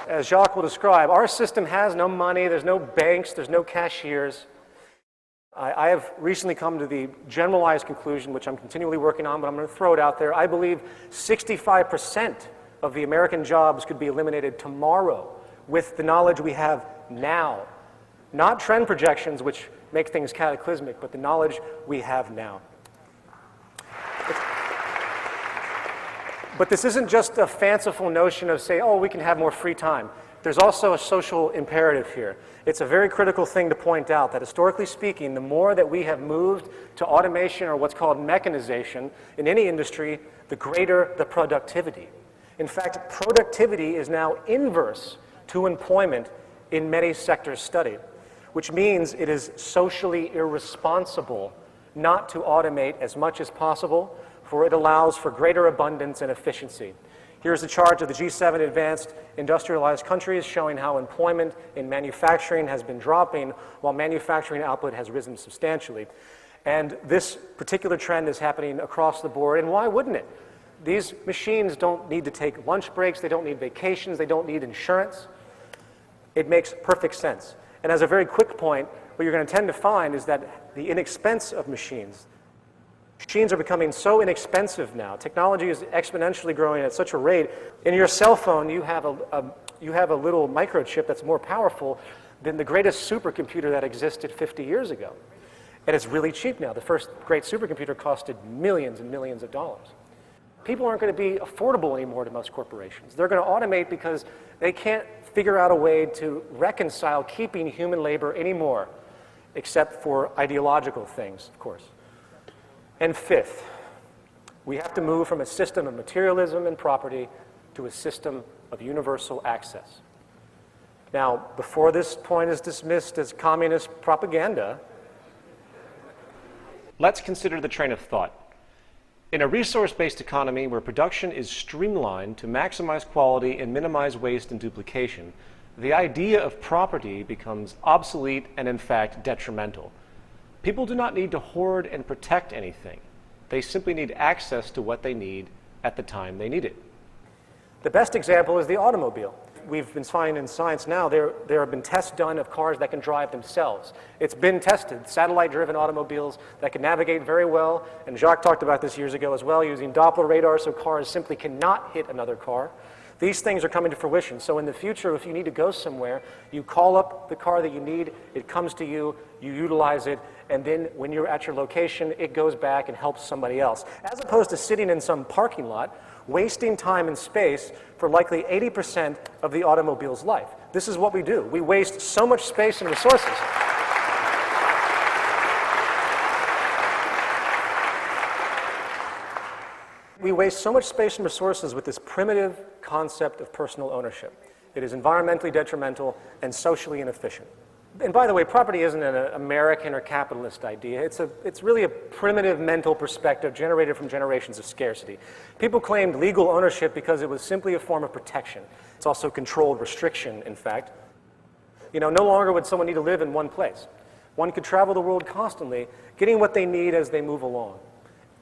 As Jacques will describe, our system has no money, there's no banks, there's no cashiers. I have recently come to the generalized conclusion, which I'm continually working on, but I'm going to throw it out there. I believe 65% of the American jobs could be eliminated tomorrow with the knowledge we have now. Not trend projections, which make things cataclysmic, but the knowledge we have now. But this isn't just a fanciful notion of say, oh, we can have more free time. There's also a social imperative here. It's a very critical thing to point out that historically speaking, the more that we have moved to automation or what's called mechanization in any industry, the greater the productivity. In fact, productivity is now inverse to employment in many sectors studied, which means it is socially irresponsible not to automate as much as possible, for it allows for greater abundance and efficiency. Here's a chart of the G7 advanced industrialized countries showing how employment in manufacturing has been dropping while manufacturing output has risen substantially. And this particular trend is happening across the board, and why wouldn't it? These machines don't need to take lunch breaks, they don't need vacations, they don't need insurance. It makes perfect sense. And as a very quick point, what you're going to tend to find is that the inexpense of machines are becoming so inexpensive now. Technology is exponentially growing at such a rate. In your cell phone, you have a little microchip that's more powerful than the greatest supercomputer that existed 50 years ago. And it's really cheap now. The first great supercomputer costed millions and millions of dollars. People aren't going to be affordable anymore to most corporations. They're going to automate because they can't figure out a way to reconcile keeping human labor anymore, except for ideological things, of course. And fifth, we have to move from a system of materialism and property to a system of universal access. Now, before this point is dismissed as communist propaganda, let's consider the train of thought. In a resource-based economy where production is streamlined to maximize quality and minimize waste and duplication, the idea of property becomes obsolete and, in fact, detrimental. People do not need to hoard and protect anything. They simply need access to what they need at the time they need it. The best example is the automobile. We've been finding in science now there have been tests done of cars that can drive themselves. It's been tested, satellite-driven automobiles that can navigate very well, and Jacques talked about this years ago as well, using Doppler radar so cars simply cannot hit another car. These things are coming to fruition. So in the future, if you need to go somewhere, you call up the car that you need, it comes to you, you utilize it, and then when you're at your location, it goes back and helps somebody else. As opposed to sitting in some parking lot, wasting time and space for likely 80% of the automobile's life. This is what we do. We waste so much space and resources. We waste so much space and resources with this primitive concept of personal ownership. It is environmentally detrimental and socially inefficient. And by the way, property isn't an American or capitalist idea. It's really a primitive mental perspective generated from generations of scarcity. People claimed legal ownership because it was simply a form of protection. It's also controlled restriction, in fact. You know, no longer would someone need to live in one place. One could travel the world constantly, getting what they need as they move along.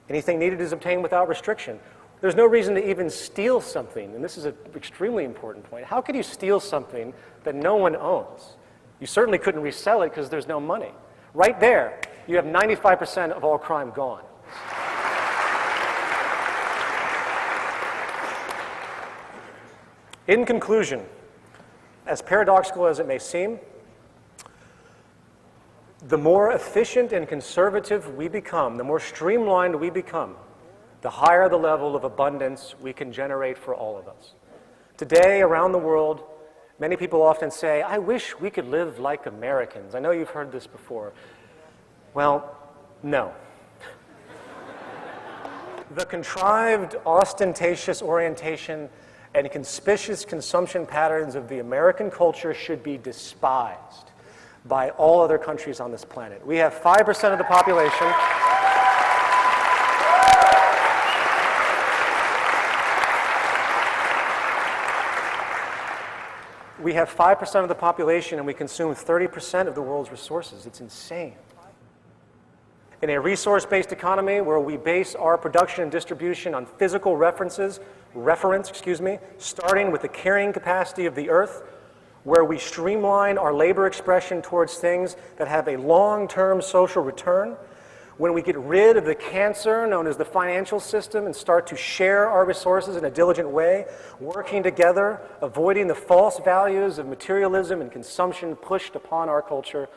Anything needed is obtained without restriction. There's no reason to even steal something, and this is an extremely important point. How could you steal something that no one owns? You certainly couldn't resell it because there's no money. Right there, you have 95% of all crime gone. In conclusion, as paradoxical as it may seem, the more efficient and conservative we become, the more streamlined we become, the higher the level of abundance we can generate for all of us. Today, around the world, many people often say, I wish we could live like Americans. I know you've heard this before. Well, no. The contrived, ostentatious orientation and conspicuous consumption patterns of the American culture should be despised by all other countries on this planet. We have 5% of the population. We have 5% of the population and we consume 30% of the world's resources. It's insane. In a resource-based economy where we base our production and distribution on physical reference, starting with the carrying capacity of the earth, where we streamline our labor expression towards things that have a long-term social return, when we get rid of the cancer known as the financial system and start to share our resources in a diligent way, working together, avoiding the false values of materialism and consumption pushed upon our culture,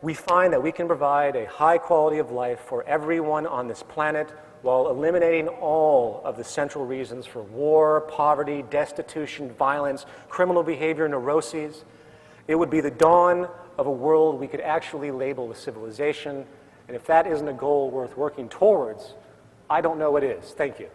we find that we can provide a high quality of life for everyone on this planet while eliminating all of the central reasons for war, poverty, destitution, violence, criminal behavior, neuroses. It would be the dawn of a world we could actually label a civilization. And if that isn't a goal worth working towards, I don't know what is. Thank you.